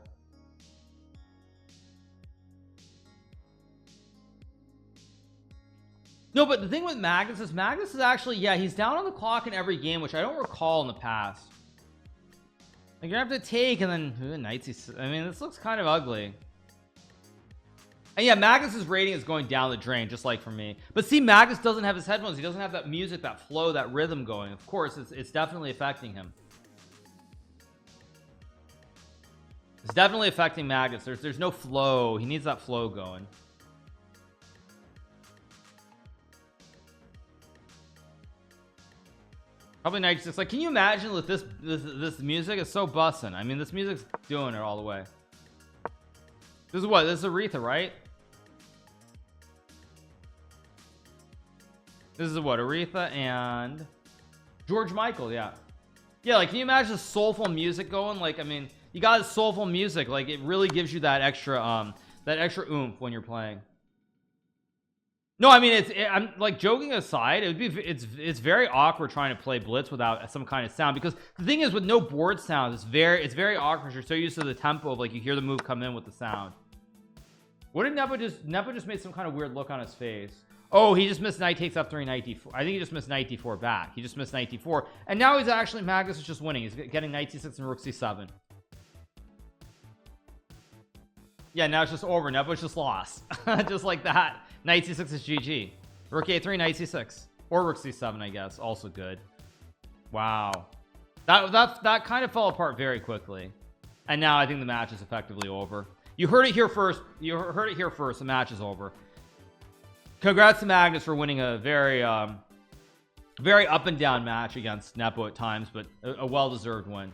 No, but the thing with Magnus is actually, yeah, he's down on the clock in every game, which I don't recall in the past. Like, you're gonna have to take and then knight c6. I mean, this looks kind of ugly. And yeah, Magnus's rating is going down the drain, just like for me. But see, Magnus doesn't have his headphones. He doesn't have that music, that flow, that rhythm going. Of course, it's definitely affecting him. It's definitely affecting Magnus. There's no flow. He needs that flow going. Probably 96. Like, can you imagine that this music is so bussin'? I mean, this music's doing it all the way. This is what? This is Aretha, right? This is what? Aretha and George Michael, yeah. Yeah, like, can you imagine the soulful music going? Like, I mean, you got this soulful music. Like, it really gives you that extra oomph when you're playing. No, I mean, I'm like, joking aside, it's very awkward trying to play blitz without some kind of sound, because the thing is, with no board sound, it's very awkward. You're so used to the tempo of, like, you hear the move come in with the sound. What did Nepo just made some kind of weird look on his face. Oh, he just missed knight takes f3, knight d4. I think he just missed knight d4 back. He just missed knight d4, and now he's actually, Magnus is just winning. He's getting knight c6 and rook c7. Yeah, now it's just over. Nepo's just lost. Just like that. Knight c6 is GG. Rook a3, knight c6, or rook c7, I guess. Also good. Wow, that kind of fell apart very quickly, and now I think the match is effectively over. You heard it here first. You heard it here first. The match is over. Congrats to Magnus for winning a very up and down match against Nepo at times, but a well-deserved win.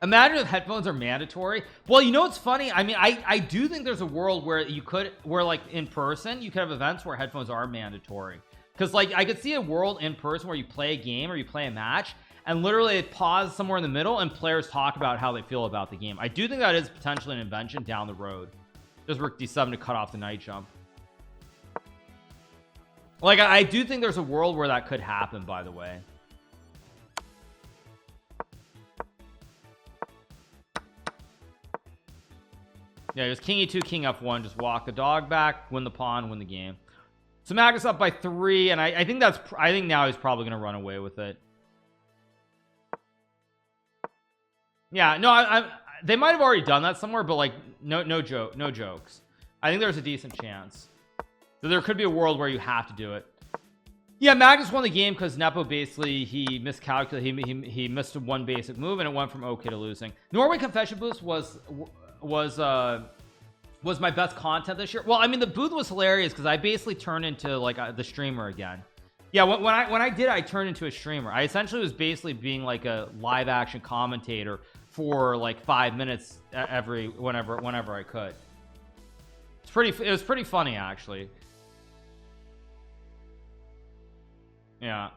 Imagine if headphones are mandatory. Well, you know what's funny? I mean, I do think there's a world where where like in person, you could have events where headphones are mandatory. Because, like, I could see a world in person where you play a game or you play a match and literally it pause somewhere in the middle and players talk about how they feel about the game. I do think that is potentially an invention down the road. Just rook d7 to cut off the knight jump. Like I do think there's a world where that could happen, by the way. Yeah, just king e2, king f1, just walk the dog back, win the pawn, win the game. So Magnus up by 3, and I think now he's probably gonna run away with it. Yeah, no, they might have already done that somewhere, but like no jokes. I think there's a decent chance. So there could be a world where you have to do it. Yeah, Magnus won the game because Nepo basically he miscalculated. He missed one basic move and it went from okay to losing. Norway Confession boost was my best content this year. Well, I mean the booth was hilarious because I basically turned into like the streamer again. Yeah, when I turned into a streamer. I essentially was basically being like a live action commentator for like 5 minutes whenever I could. It was pretty funny actually. Yeah,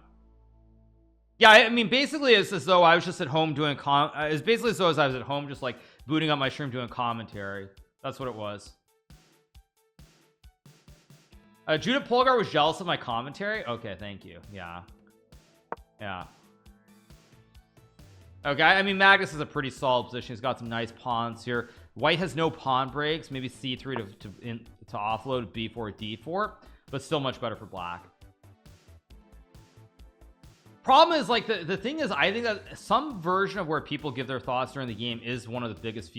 I mean basically it's as though I was just at home doing it's basically as though I was at home just like booting up my stream doing commentary. That's what it was. Judith Polgar was jealous of my commentary. Okay, thank you. Yeah. Okay, I mean Magnus is a pretty solid position. He's got some nice pawns here. White has no pawn breaks. Maybe c3 to offload b4 d4, but still much better for black. Problem is like the thing is I think that some version of where people give their thoughts during the game is one of the biggest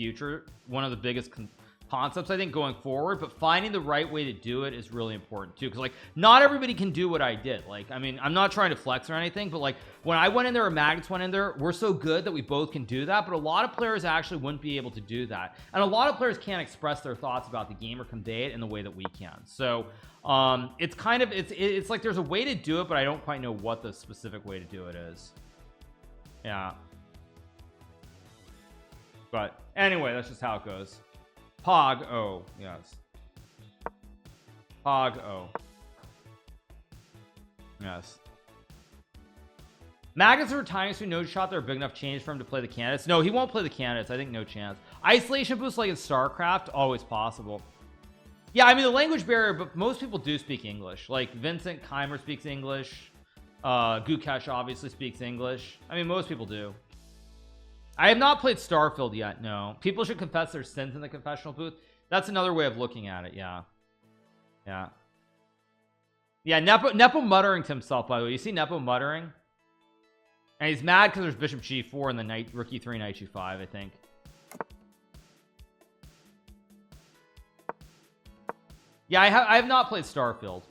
concepts I think going forward, but finding the right way to do it is really important too, because like not everybody can do what I did. Like I mean I'm not trying to flex or anything, but like when I went in there or Magnus went in there, we're so good that we both can do that, but a lot of players actually wouldn't be able to do that, and a lot of players can't express their thoughts about the game or convey it in the way that we can. So it's kind of it's like there's a way to do it, but I don't quite know what the specific way to do it is. Yeah, but anyway, that's just how it goes. Pog O, yes. Pog O. Yes. Magnus are retiring so no shot they're a big enough change for him to play the candidates. No, he won't play the candidates. I think no chance. Isolation boost like in StarCraft, always possible. Yeah, I mean the language barrier, but most people do speak English. Like Vincent Keimer speaks English. Gukesh obviously speaks English. I mean most people do. I have not played Starfield yet. No, people should confess their sins in the confessional booth. That's another way of looking at it. Yeah. Nepo muttering to himself, by the way. You see Nepo muttering, and he's mad because there's bishop g4 and the knight rook e3 knight g5 I think. Yeah, I have not played Starfield.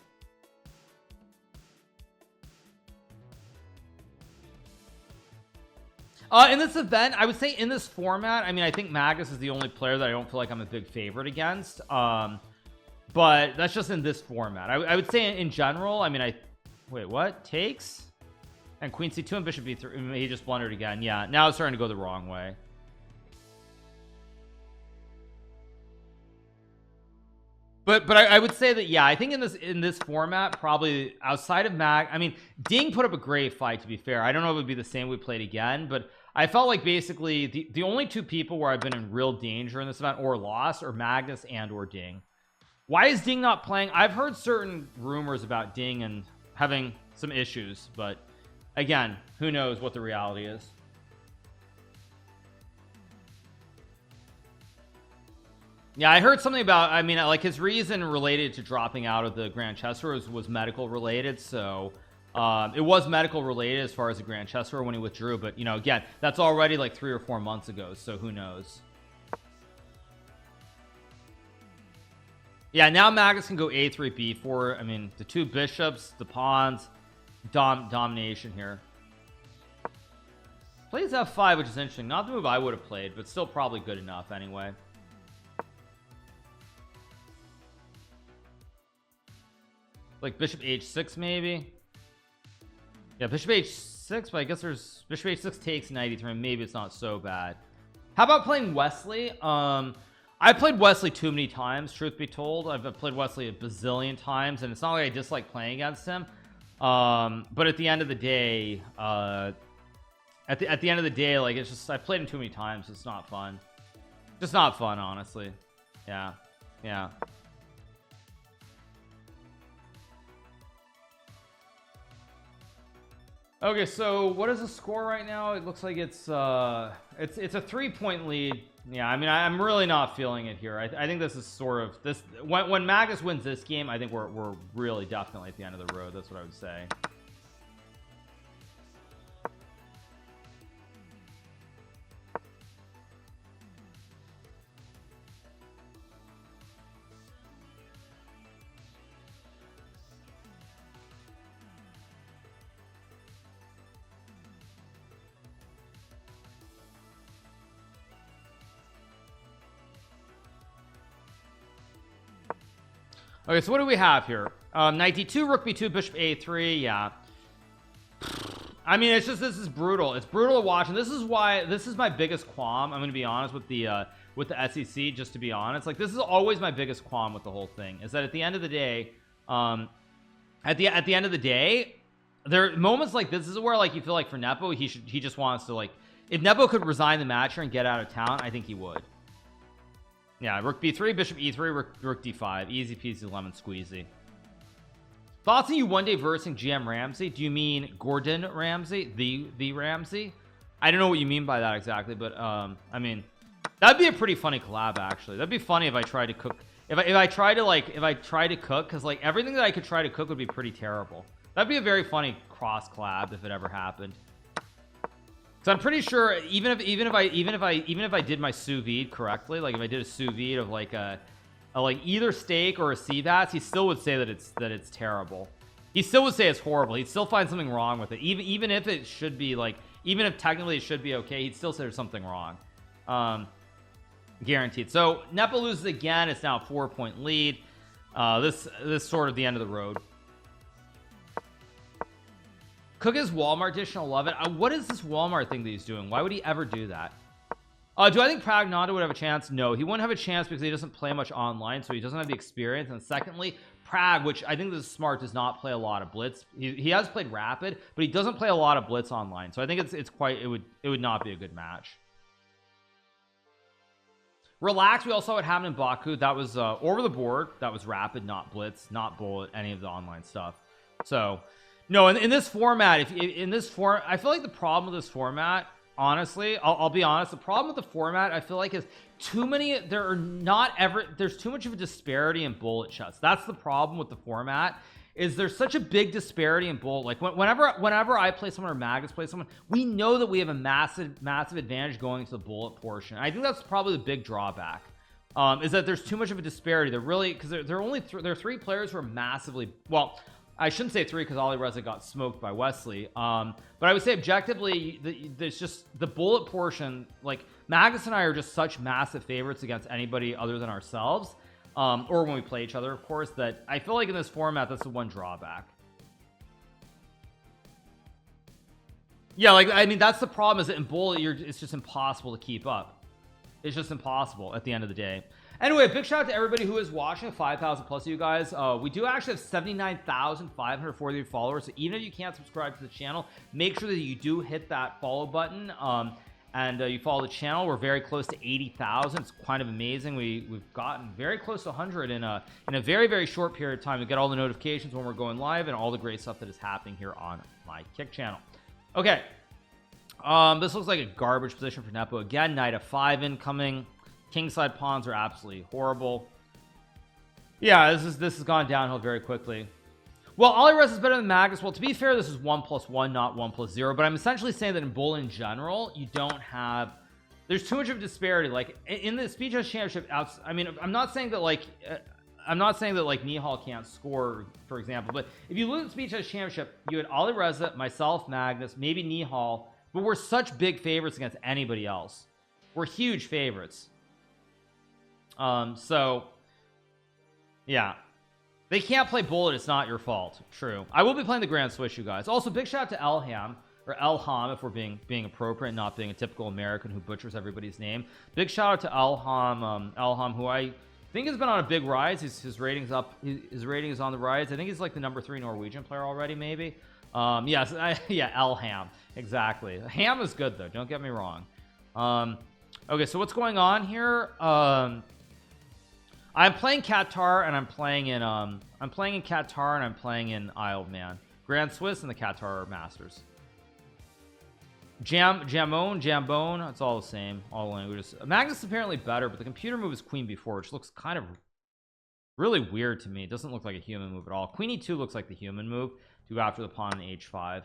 In this event, I would say in this format, I mean, I think Magnus is the only player that I don't feel like I'm a big favorite against. But that's just in this format. I would say in general, I mean, wait, what? Takes? And queen c2 and bishop b3. He just blundered again. Yeah, now it's starting to go the wrong way. But I would say that, yeah, I think in this format, probably outside of I mean, Ding put up a great fight, to be fair. I don't know if it would be the same we played again, but I felt like basically the only two people where I've been in real danger in this event or lost are Magnus and or Ding. Why is Ding not playing? I've heard certain rumors about Ding and having some issues, but again, who knows what the reality is. Yeah, I heard something about, I mean, like his reason related to dropping out of the Grand Chess Tour was medical related. So it was medical related as far as the Grand Chess Tour when he withdrew. But, you know, again, that's already like 3 or 4 months ago. So who knows? Yeah, now Magnus can go a3, b4. I mean, the two bishops, the pawns, domination here. Plays f5, which is interesting. Not the move I would have played, but still probably good enough anyway. Like bishop h6 maybe. Yeah, bishop h6, but I guess there's bishop h6 takes knight e3. Maybe it's not so bad. How about playing Wesley? I played Wesley too many times, truth be told. I've played Wesley a bazillion times, and it's not like I dislike playing against him. But at the end of the day, at the end of the day, like it's just I played him too many times. It's not fun. Just not fun, honestly. Yeah. Okay, so what is the score right now? It looks like it's a 3-point lead. Yeah, I mean, I'm really not feeling it here. I think this is sort of this when Magnus wins this game, I think we're really definitely at the end of the road. That's what I would say. Okay, so what do we have here? Knight d2, rook b2, bishop a3. Yeah, I mean, it's just, this is brutal. It's brutal to watch, and this is why this is my biggest qualm. I'm going to be honest with the SEC, just to be honest. Like, this is always my biggest qualm with the whole thing, is that at the end of the day, there are moments like this is where, like, you feel like for Nepo, he just wants to, like, if Nepo could resign the match here and get out of town, I think he would. Yeah, rook b3, bishop e3, rook d5. Easy peasy lemon squeezy. Thoughts on you one day versing GM Ramsey? Do you mean Gordon Ramsay, the Ramsey? I don't know what you mean by that exactly, but I mean, that'd be a pretty funny collab, actually. That'd be funny if I tried to cook, if I tried to cook, because like everything that I could try to cook would be pretty terrible. That'd be a very funny cross collab if it ever happened. So I'm pretty sure even if I did my sous vide correctly, like if I did a sous vide of like a like either steak or a sea bass, he still would say that it's terrible. He still would say it's horrible. He'd still find something wrong with it, even if it should be like, even if technically it should be okay, he'd still say there's something wrong. Guaranteed. So Nepo loses again. It's now a 4-point lead. This sort of the end of the road. Cook his Walmart dish and I'll love it. What is this Walmart thing that he's doing? Why would he ever do that? Do I think Pragnata would have a chance? No, he wouldn't have a chance because he doesn't play much online, so he doesn't have the experience. And secondly, Prag, which I think this is smart, does not play a lot of blitz. He has played rapid, but he doesn't play a lot of blitz online. So I think it's quite, it would not be a good match. Relax. We all saw what happened in Baku. That was over the board. That was rapid, not blitz, not bullet, any of the online stuff. So no, in this format, I feel like the problem with this format, honestly, I'll be honest, the problem with the format, I feel like, is there's too much of a disparity in bullet shots. That's the problem with the format, is there's such a big disparity in bullet. Like whenever I play someone or Magnus plays someone, we know that we have a massive advantage going into the bullet portion. I think that's probably the big drawback, is that there's too much of a disparity. They're really, because there are 3 players who are massively, well, I shouldn't say 3 because Ali Reza got smoked by Wesley. But I would say objectively, there's just the bullet portion. Like Magnus and I are just such massive favorites against anybody other than ourselves, or when we play each other, of course. That I feel like in this format, that's the one drawback. Yeah, like I mean, that's the problem. Is that in bullet, it's just impossible to keep up. It's just impossible at the end of the day. Anyway, big shout out to everybody who is watching, 5,000 plus of you guys. We do actually have 79,540 followers, so even if you can't subscribe to the channel, make sure that you do hit that follow button, and you follow the channel. We're very close to 80,000. It's kind of amazing. We've gotten very close to 100 in a very, very short period of time. We get all the notifications when we're going live and all the great stuff that is happening here on my Kick channel. Okay, this looks like a garbage position for Nepo again. Knight f5 incoming. Kingside pawns are absolutely horrible. Yeah, this has gone downhill very quickly. Well, Ali Rez is better than Magnus. Well, to be fair, this is 1+1, not 1+0. But I'm essentially saying that in bullet in general, you don't have. There's too much of a disparity. Like in the Speed Chess Championship, I mean, I'm not saying that like Nihal can't score, for example. But if you look at the Speed Chess Championship, you had Ali Reza, myself, Magnus, maybe Nihal, but we're such big favorites against anybody else. We're huge favorites. So yeah, they can't play bullet. It's not your fault. True. I will be playing the Grand Swiss, you guys. Also, big shout out to Elham, or Elham, if we're being appropriate, not being a typical American who butchers everybody's name. Big shout out to Elham, who I think has been on a big rise. His ratings up. His rating is on the rise. I think he's like the #3 Norwegian player already, maybe. Yes, yeah, Elham, exactly. Ham is good though. Don't get me wrong. Okay, so what's going on here? I'm playing Qatar and I'm playing in Qatar and I'm playing in Isle of Man, Grand Swiss and the Qatar Masters. Jambone, it's all the same, all languages. Magnus is apparently better, but the computer move is queen b4, which looks kind of really weird to me. It doesn't look like a human move at all. Queen e2 looks like the human move to go after the pawn in h5.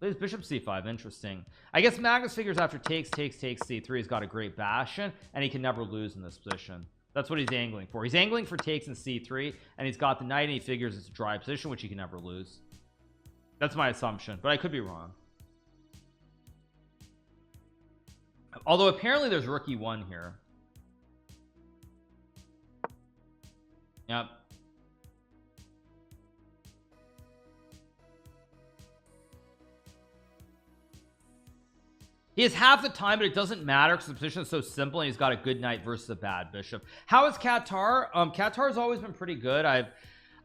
Plays bishop c5. Interesting. I guess Magnus figures after takes c3, he's got a great bastion and he can never lose in this position. That's what he's angling for. He's angling for takes in c3, and he's got the knight, and he figures it's a dry position which he can never lose. That's my assumption, but I could be wrong. Although apparently there's rook e1 here. Yep. He has half the time, but it doesn't matter because the position is so simple, and he's got a good knight versus a bad bishop. How is Qatar? Qatar's always been pretty good. I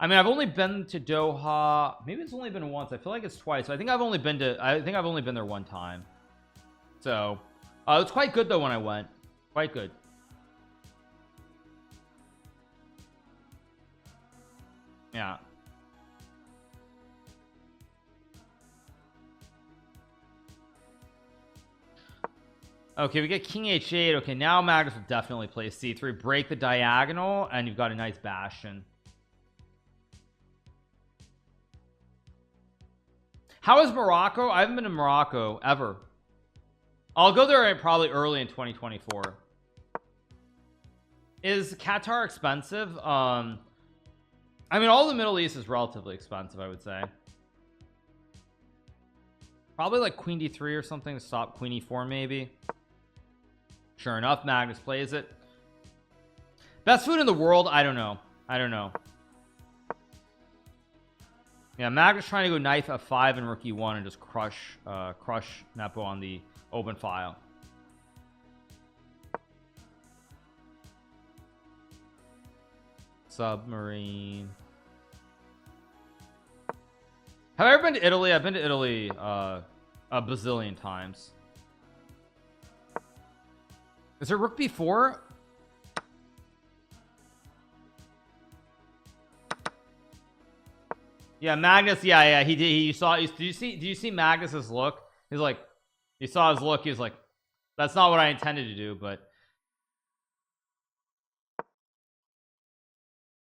mean, I've only been to Doha. Maybe it's only been once. I feel like it's twice. I think I've only been there one time. So it's quite good though when I went. Quite good. Yeah. Okay, we get king h8. Okay, now Magnus will definitely play c3, break the diagonal, and you've got a nice bastion. How is Morocco? I haven't been to Morocco ever. I'll go there probably early in 2024. Is Qatar expensive? I mean, all the Middle East is relatively expensive, I would say. Probably like queen d3 or something to stop queen e4 maybe. Sure enough, Magnus plays it. Best food in the world? I don't know. Yeah, Magnus trying to go knight f5 and rook e1 and just crush Nepo on the open file. Submarine. Have I ever been to Italy? I've been to Italy a bazillion times. Is there rook b4? Yeah, Magnus. Yeah. He did. You saw. Did you see Magnus's look? He's like, you saw his look. He was like, that's not what I intended to do, but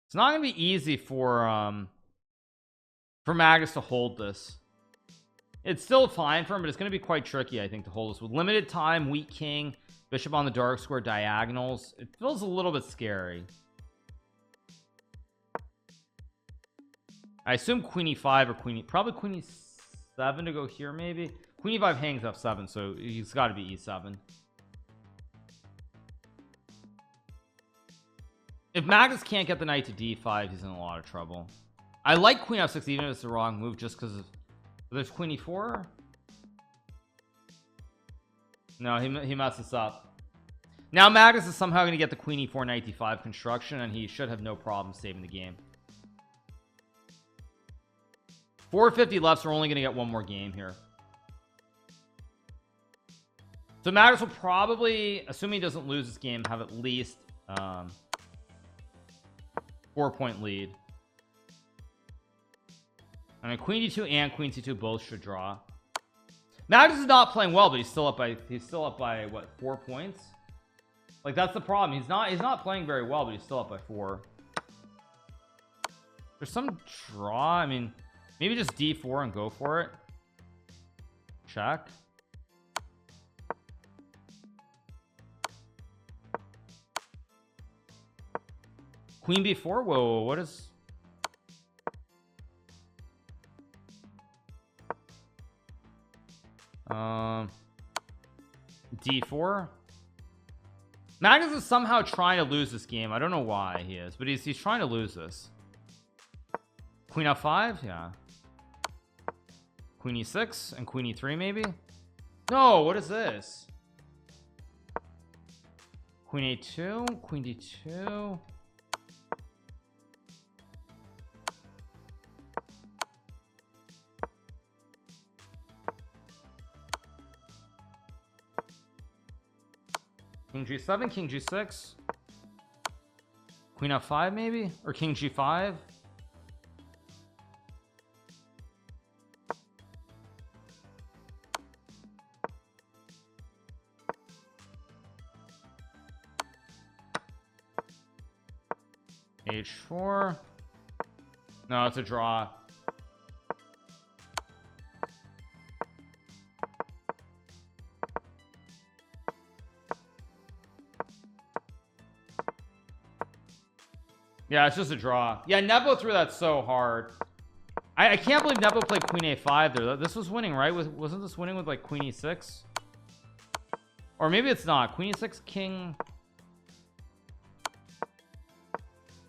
it's not gonna be easy for Magnus to hold this. It's still fine for him, but it's gonna be quite tricky, I think, to hold this with limited time. Weak king, bishop on the dark square, diagonals. It feels a little bit scary. I assume queen e5 or probably queen e7 to go here maybe. Queen e5 hangs f7, so he's got to be e7. If Magnus can't get the knight to d5, he's in a lot of trouble. I like queen f6 even if it's the wrong move, just because of there's queen e4. No, he messes up. Now Magnus is somehow going to get the queen e4 knight d5 construction, and he should have no problem saving the game. 450 left, so we're only going to get one more game here. So Magnus will probably, assuming he doesn't lose this game, have at least 4-point lead. I mean, queen d2 and queen c2 both should draw. Magnus is not playing well, but he's still up by what, 4 points? Like, that's the problem. He's not playing very well, but he's still up by 4. There's some draw. I mean, maybe just d4 and go for it. Check. Queen b4. Whoa, what is d4? Magnus is somehow trying to lose this game. I don't know why he is, but he's trying to lose this. Queen f5, yeah. Queen e6 and queen e3 maybe. No, what is this? Queen a2, queen d2. King g7, king g6, queen f5 maybe, or king g5. h4. No, it's a draw. Yeah, it's just a draw. Yeah, Nepo threw that so hard. I can't believe Nepo played queen a5 there. This was winning, right? Wasn't this winning with like queen e6? Or maybe it's not. Queen e6, king.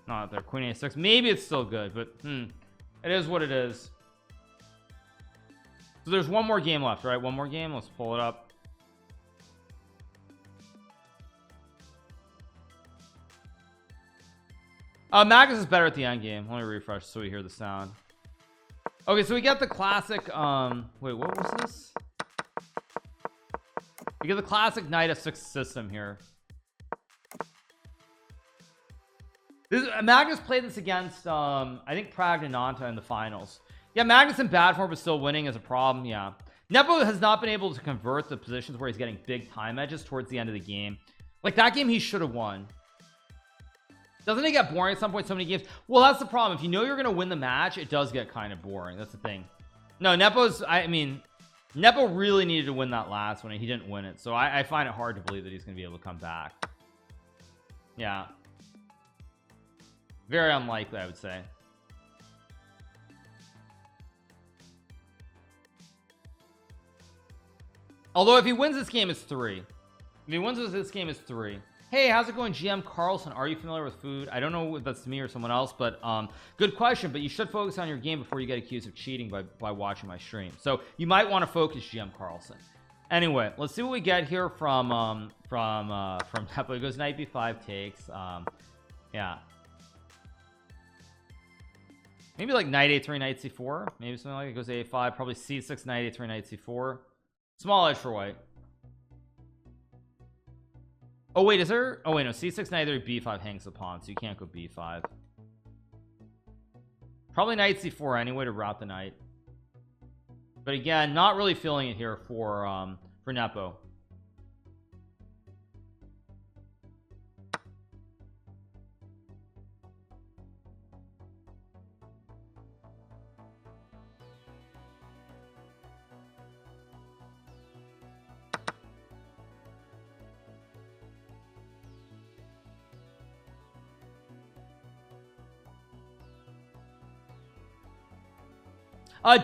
Not there. Queen a6. Maybe it's still good, but it is what it is. So there's one more game left, right? One more game. Let's pull it up. Magnus is better at the end game. Let me refresh so we hear the sound. Okay, so we get the classic wait, what was this? We get the classic knight f6 system here. Magnus played this against I think Pragnananta in the finals. Yeah, Magnus in bad form but still winning is a problem. Yeah, Nepo has not been able to convert the positions where he's getting big time edges towards the end of the game. Like that game he should have won. Doesn't it get boring at some point, so many games? Well, that's the problem. If you know you're gonna win the match, it does get kind of boring. That's the thing. No, I mean Nepo really needed to win that last one and he didn't win it, so I find it hard to believe that he's gonna be able to come back. Yeah, very unlikely, I would say. Although if he wins this game, it's 3. If he wins this game, it's 3. Hey, how's it going, GM Carlson? Are you familiar with food? I don't know if that's me or someone else, but good question. But you should focus on your game before you get accused of cheating by watching my stream. So you might want to focus, GM Carlson. Anyway, let's see what we get here from Nepo. He goes knight b5 takes. Yeah, maybe like knight a3, knight c4, maybe something like it. Goes a5, probably c6, knight a3, knight c4. Small edge for white. Oh wait, is there? Oh wait, no. C6 knight b5 hangs the pawn, so you can't go b5. Probably knight c4 anyway to route the knight. But again, not really feeling it here for Nepo.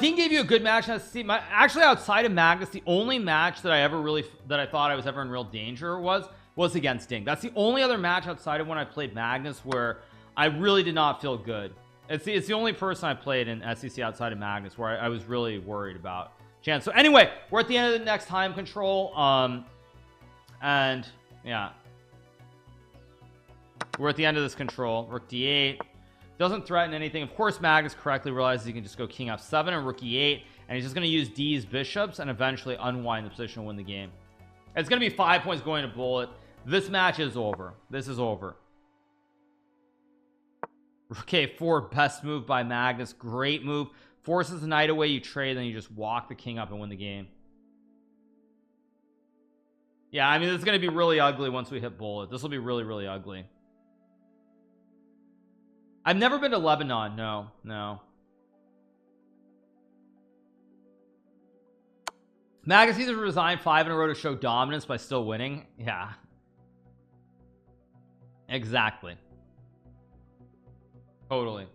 Dean gave you a good match. Actually, outside of Magnus, the only match that I thought I was ever in real danger was against Ding. That's the only other match outside of when I played Magnus where I really did not feel good. It's the only person I played in SEC outside of Magnus where I was really worried about chance. So anyway, we're at the end of the next time control. And yeah, we're at the end of this control. Rook d8. Doesn't threaten anything. Of course, Magnus correctly realizes he can just go king f7 and rook e8, and he's just going to use D's bishops and eventually unwind the position and win the game. It's going to be 5 points going to bullet. This match is over. This is over. Okay, 4, best move by Magnus. Great move. Forces the knight away. You trade, then you just walk the king up and win the game. Yeah, I mean, it's going to be really ugly once we hit bullet. This will be really, really ugly. I've never been to Lebanon. No. Magnus either resigned 5 in a row to show dominance by still winning. Yeah, exactly. Totally.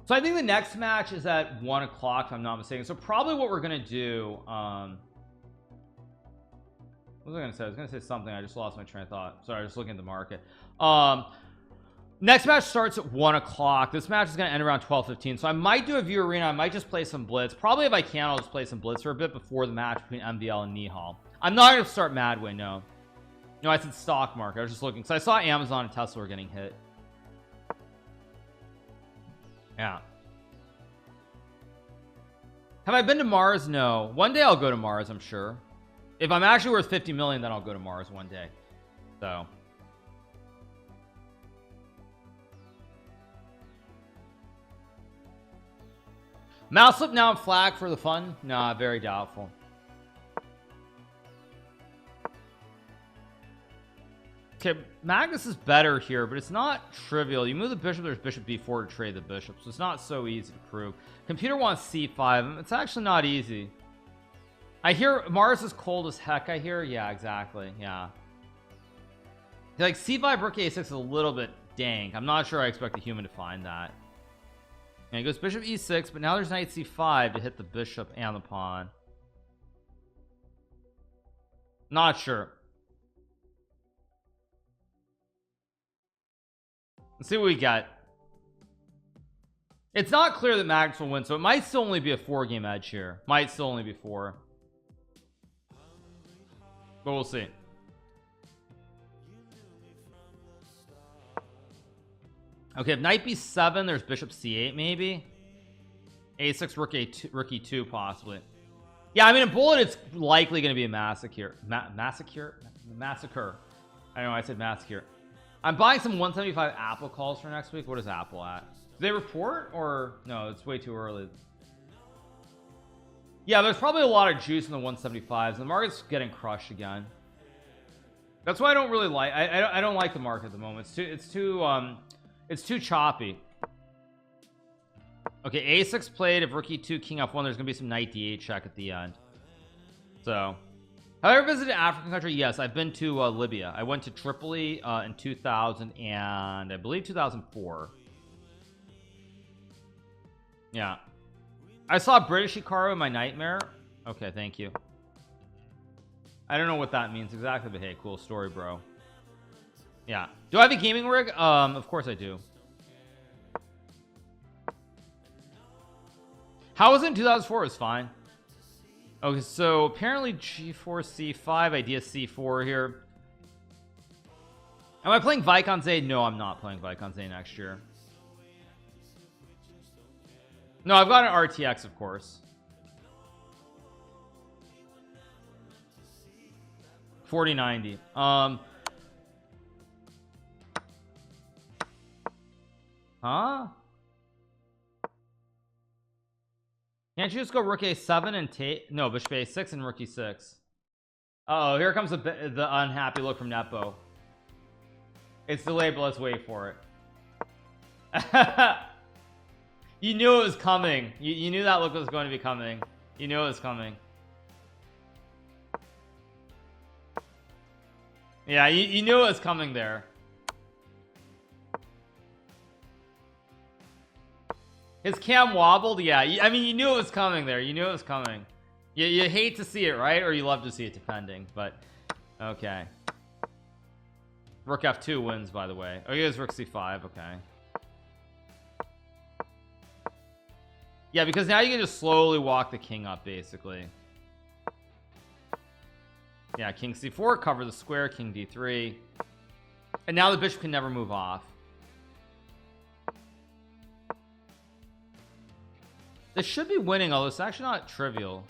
So I think the next match is at 1 o'clock if I'm not mistaken. So probably what we're gonna do, what was I gonna say? I was gonna say something. I just lost my train of thought. Sorry, I was just looking at the market. Next match starts at 1 o'clock. This match is gonna end around 12:15. So I might do a view arena. I might just play some blitz. Probably if I can, I'll just play some blitz for a bit before the match between MVL and Nihal. I'm not gonna start Madway. No, I said stock market. I was just looking because I saw Amazon and Tesla were getting hit. Yeah. Have I been to Mars? No. One day I'll go to Mars, I'm sure. If I'm actually worth 50 million, then I'll go to Mars one day. So mouse flip now and flag for the fun? Nah, very doubtful. Okay, Magnus is better here, but it's not trivial. You move the bishop, there's bishop b4 to trade the bishop, so it's not so easy to prove. Computer wants c5. It's actually not easy. I hear Mars is cold as heck. I hear, yeah, exactly, yeah. Like c5 rook a6 is a little bit dank. I'm not sure I expect a human to find that. And he goes bishop e6, but now there's knight c5 to hit the bishop and the pawn. Not sure. Let's see what we got. It's not clear that Magnus will win, so it might still only be a 4-game edge here. Might still only be 4. But we'll see. Okay, if knight b7, there's bishop c8 maybe. a6, rook a2, rook e2 possibly. Yeah, I mean in bullet it's likely going to be a massacre. Massacre. I know I said massacre. I'm buying some 175 Apple calls for next week. What is Apple at? Do they report or no? It's way too early. Yeah, there's probably a lot of juice in the 175s. The market's getting crushed again. That's why I don't really like. I don't like the market at the moment. It's too choppy. Okay, a6 played. If rook e2, king f1, there's gonna be some knight d8 check at the end. So, have I ever visited an African country? Yes, I've been to Libya. I went to Tripoli in 2000 and I believe 2004. Yeah, I saw British Hikaru in my nightmare. Okay, thank you. I don't know what that means exactly, but hey, cool story, bro. Yeah. Do I have a gaming rig? Of course I do. How was it in 2004? It was fine. Okay, so apparently g4 c5, idea c4 here. Am I playing Vaikonze? No, I'm not playing Vaikonze next year. No, I've got an RTX, of course. 4090. Huh? Can't you just go rook a7 and take no bishop a6 and rook e6? Uh oh, here comes the unhappy look from Nepo. It's delayed, but let's wait for it. You knew it was coming. You knew that look was going to be coming. You knew it was coming. Yeah, you knew it was coming there. His cam wobbled. Yeah, I mean, you knew it was coming there. You knew it was coming. You hate to see it, right? Or you love to see it, depending. But okay. Rook f2 wins, by the way. Oh, he has rook c5. Okay. Yeah, because now you can just slowly walk the king up, basically. Yeah, king c4, cover the square, king d3. And now the bishop can never move off. This should be winning, although it's actually not trivial.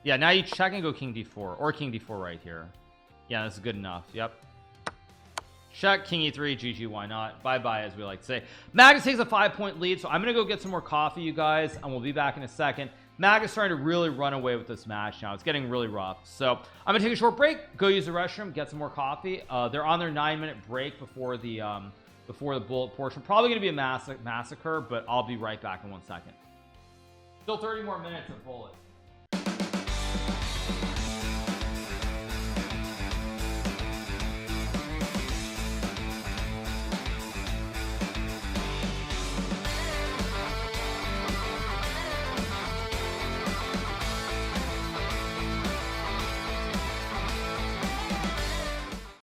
Yeah, now you check and go king d4 or king d4 right here. Yeah, this is good enough. Yep. Check, king e3, GG, why not? Bye-bye, as we like to say. Magnus takes a 5-point lead, so I'm going to go get some more coffee, you guys, and we'll be back in a second. Magnus starting to really run away with this match now. It's getting really rough. So I'm going to take a short break, go use the restroom, get some more coffee. They're on their 9-minute break before the bullet portion. Probably going to be a massacre, but I'll be right back in 1 second. Still 30 more minutes of bullet.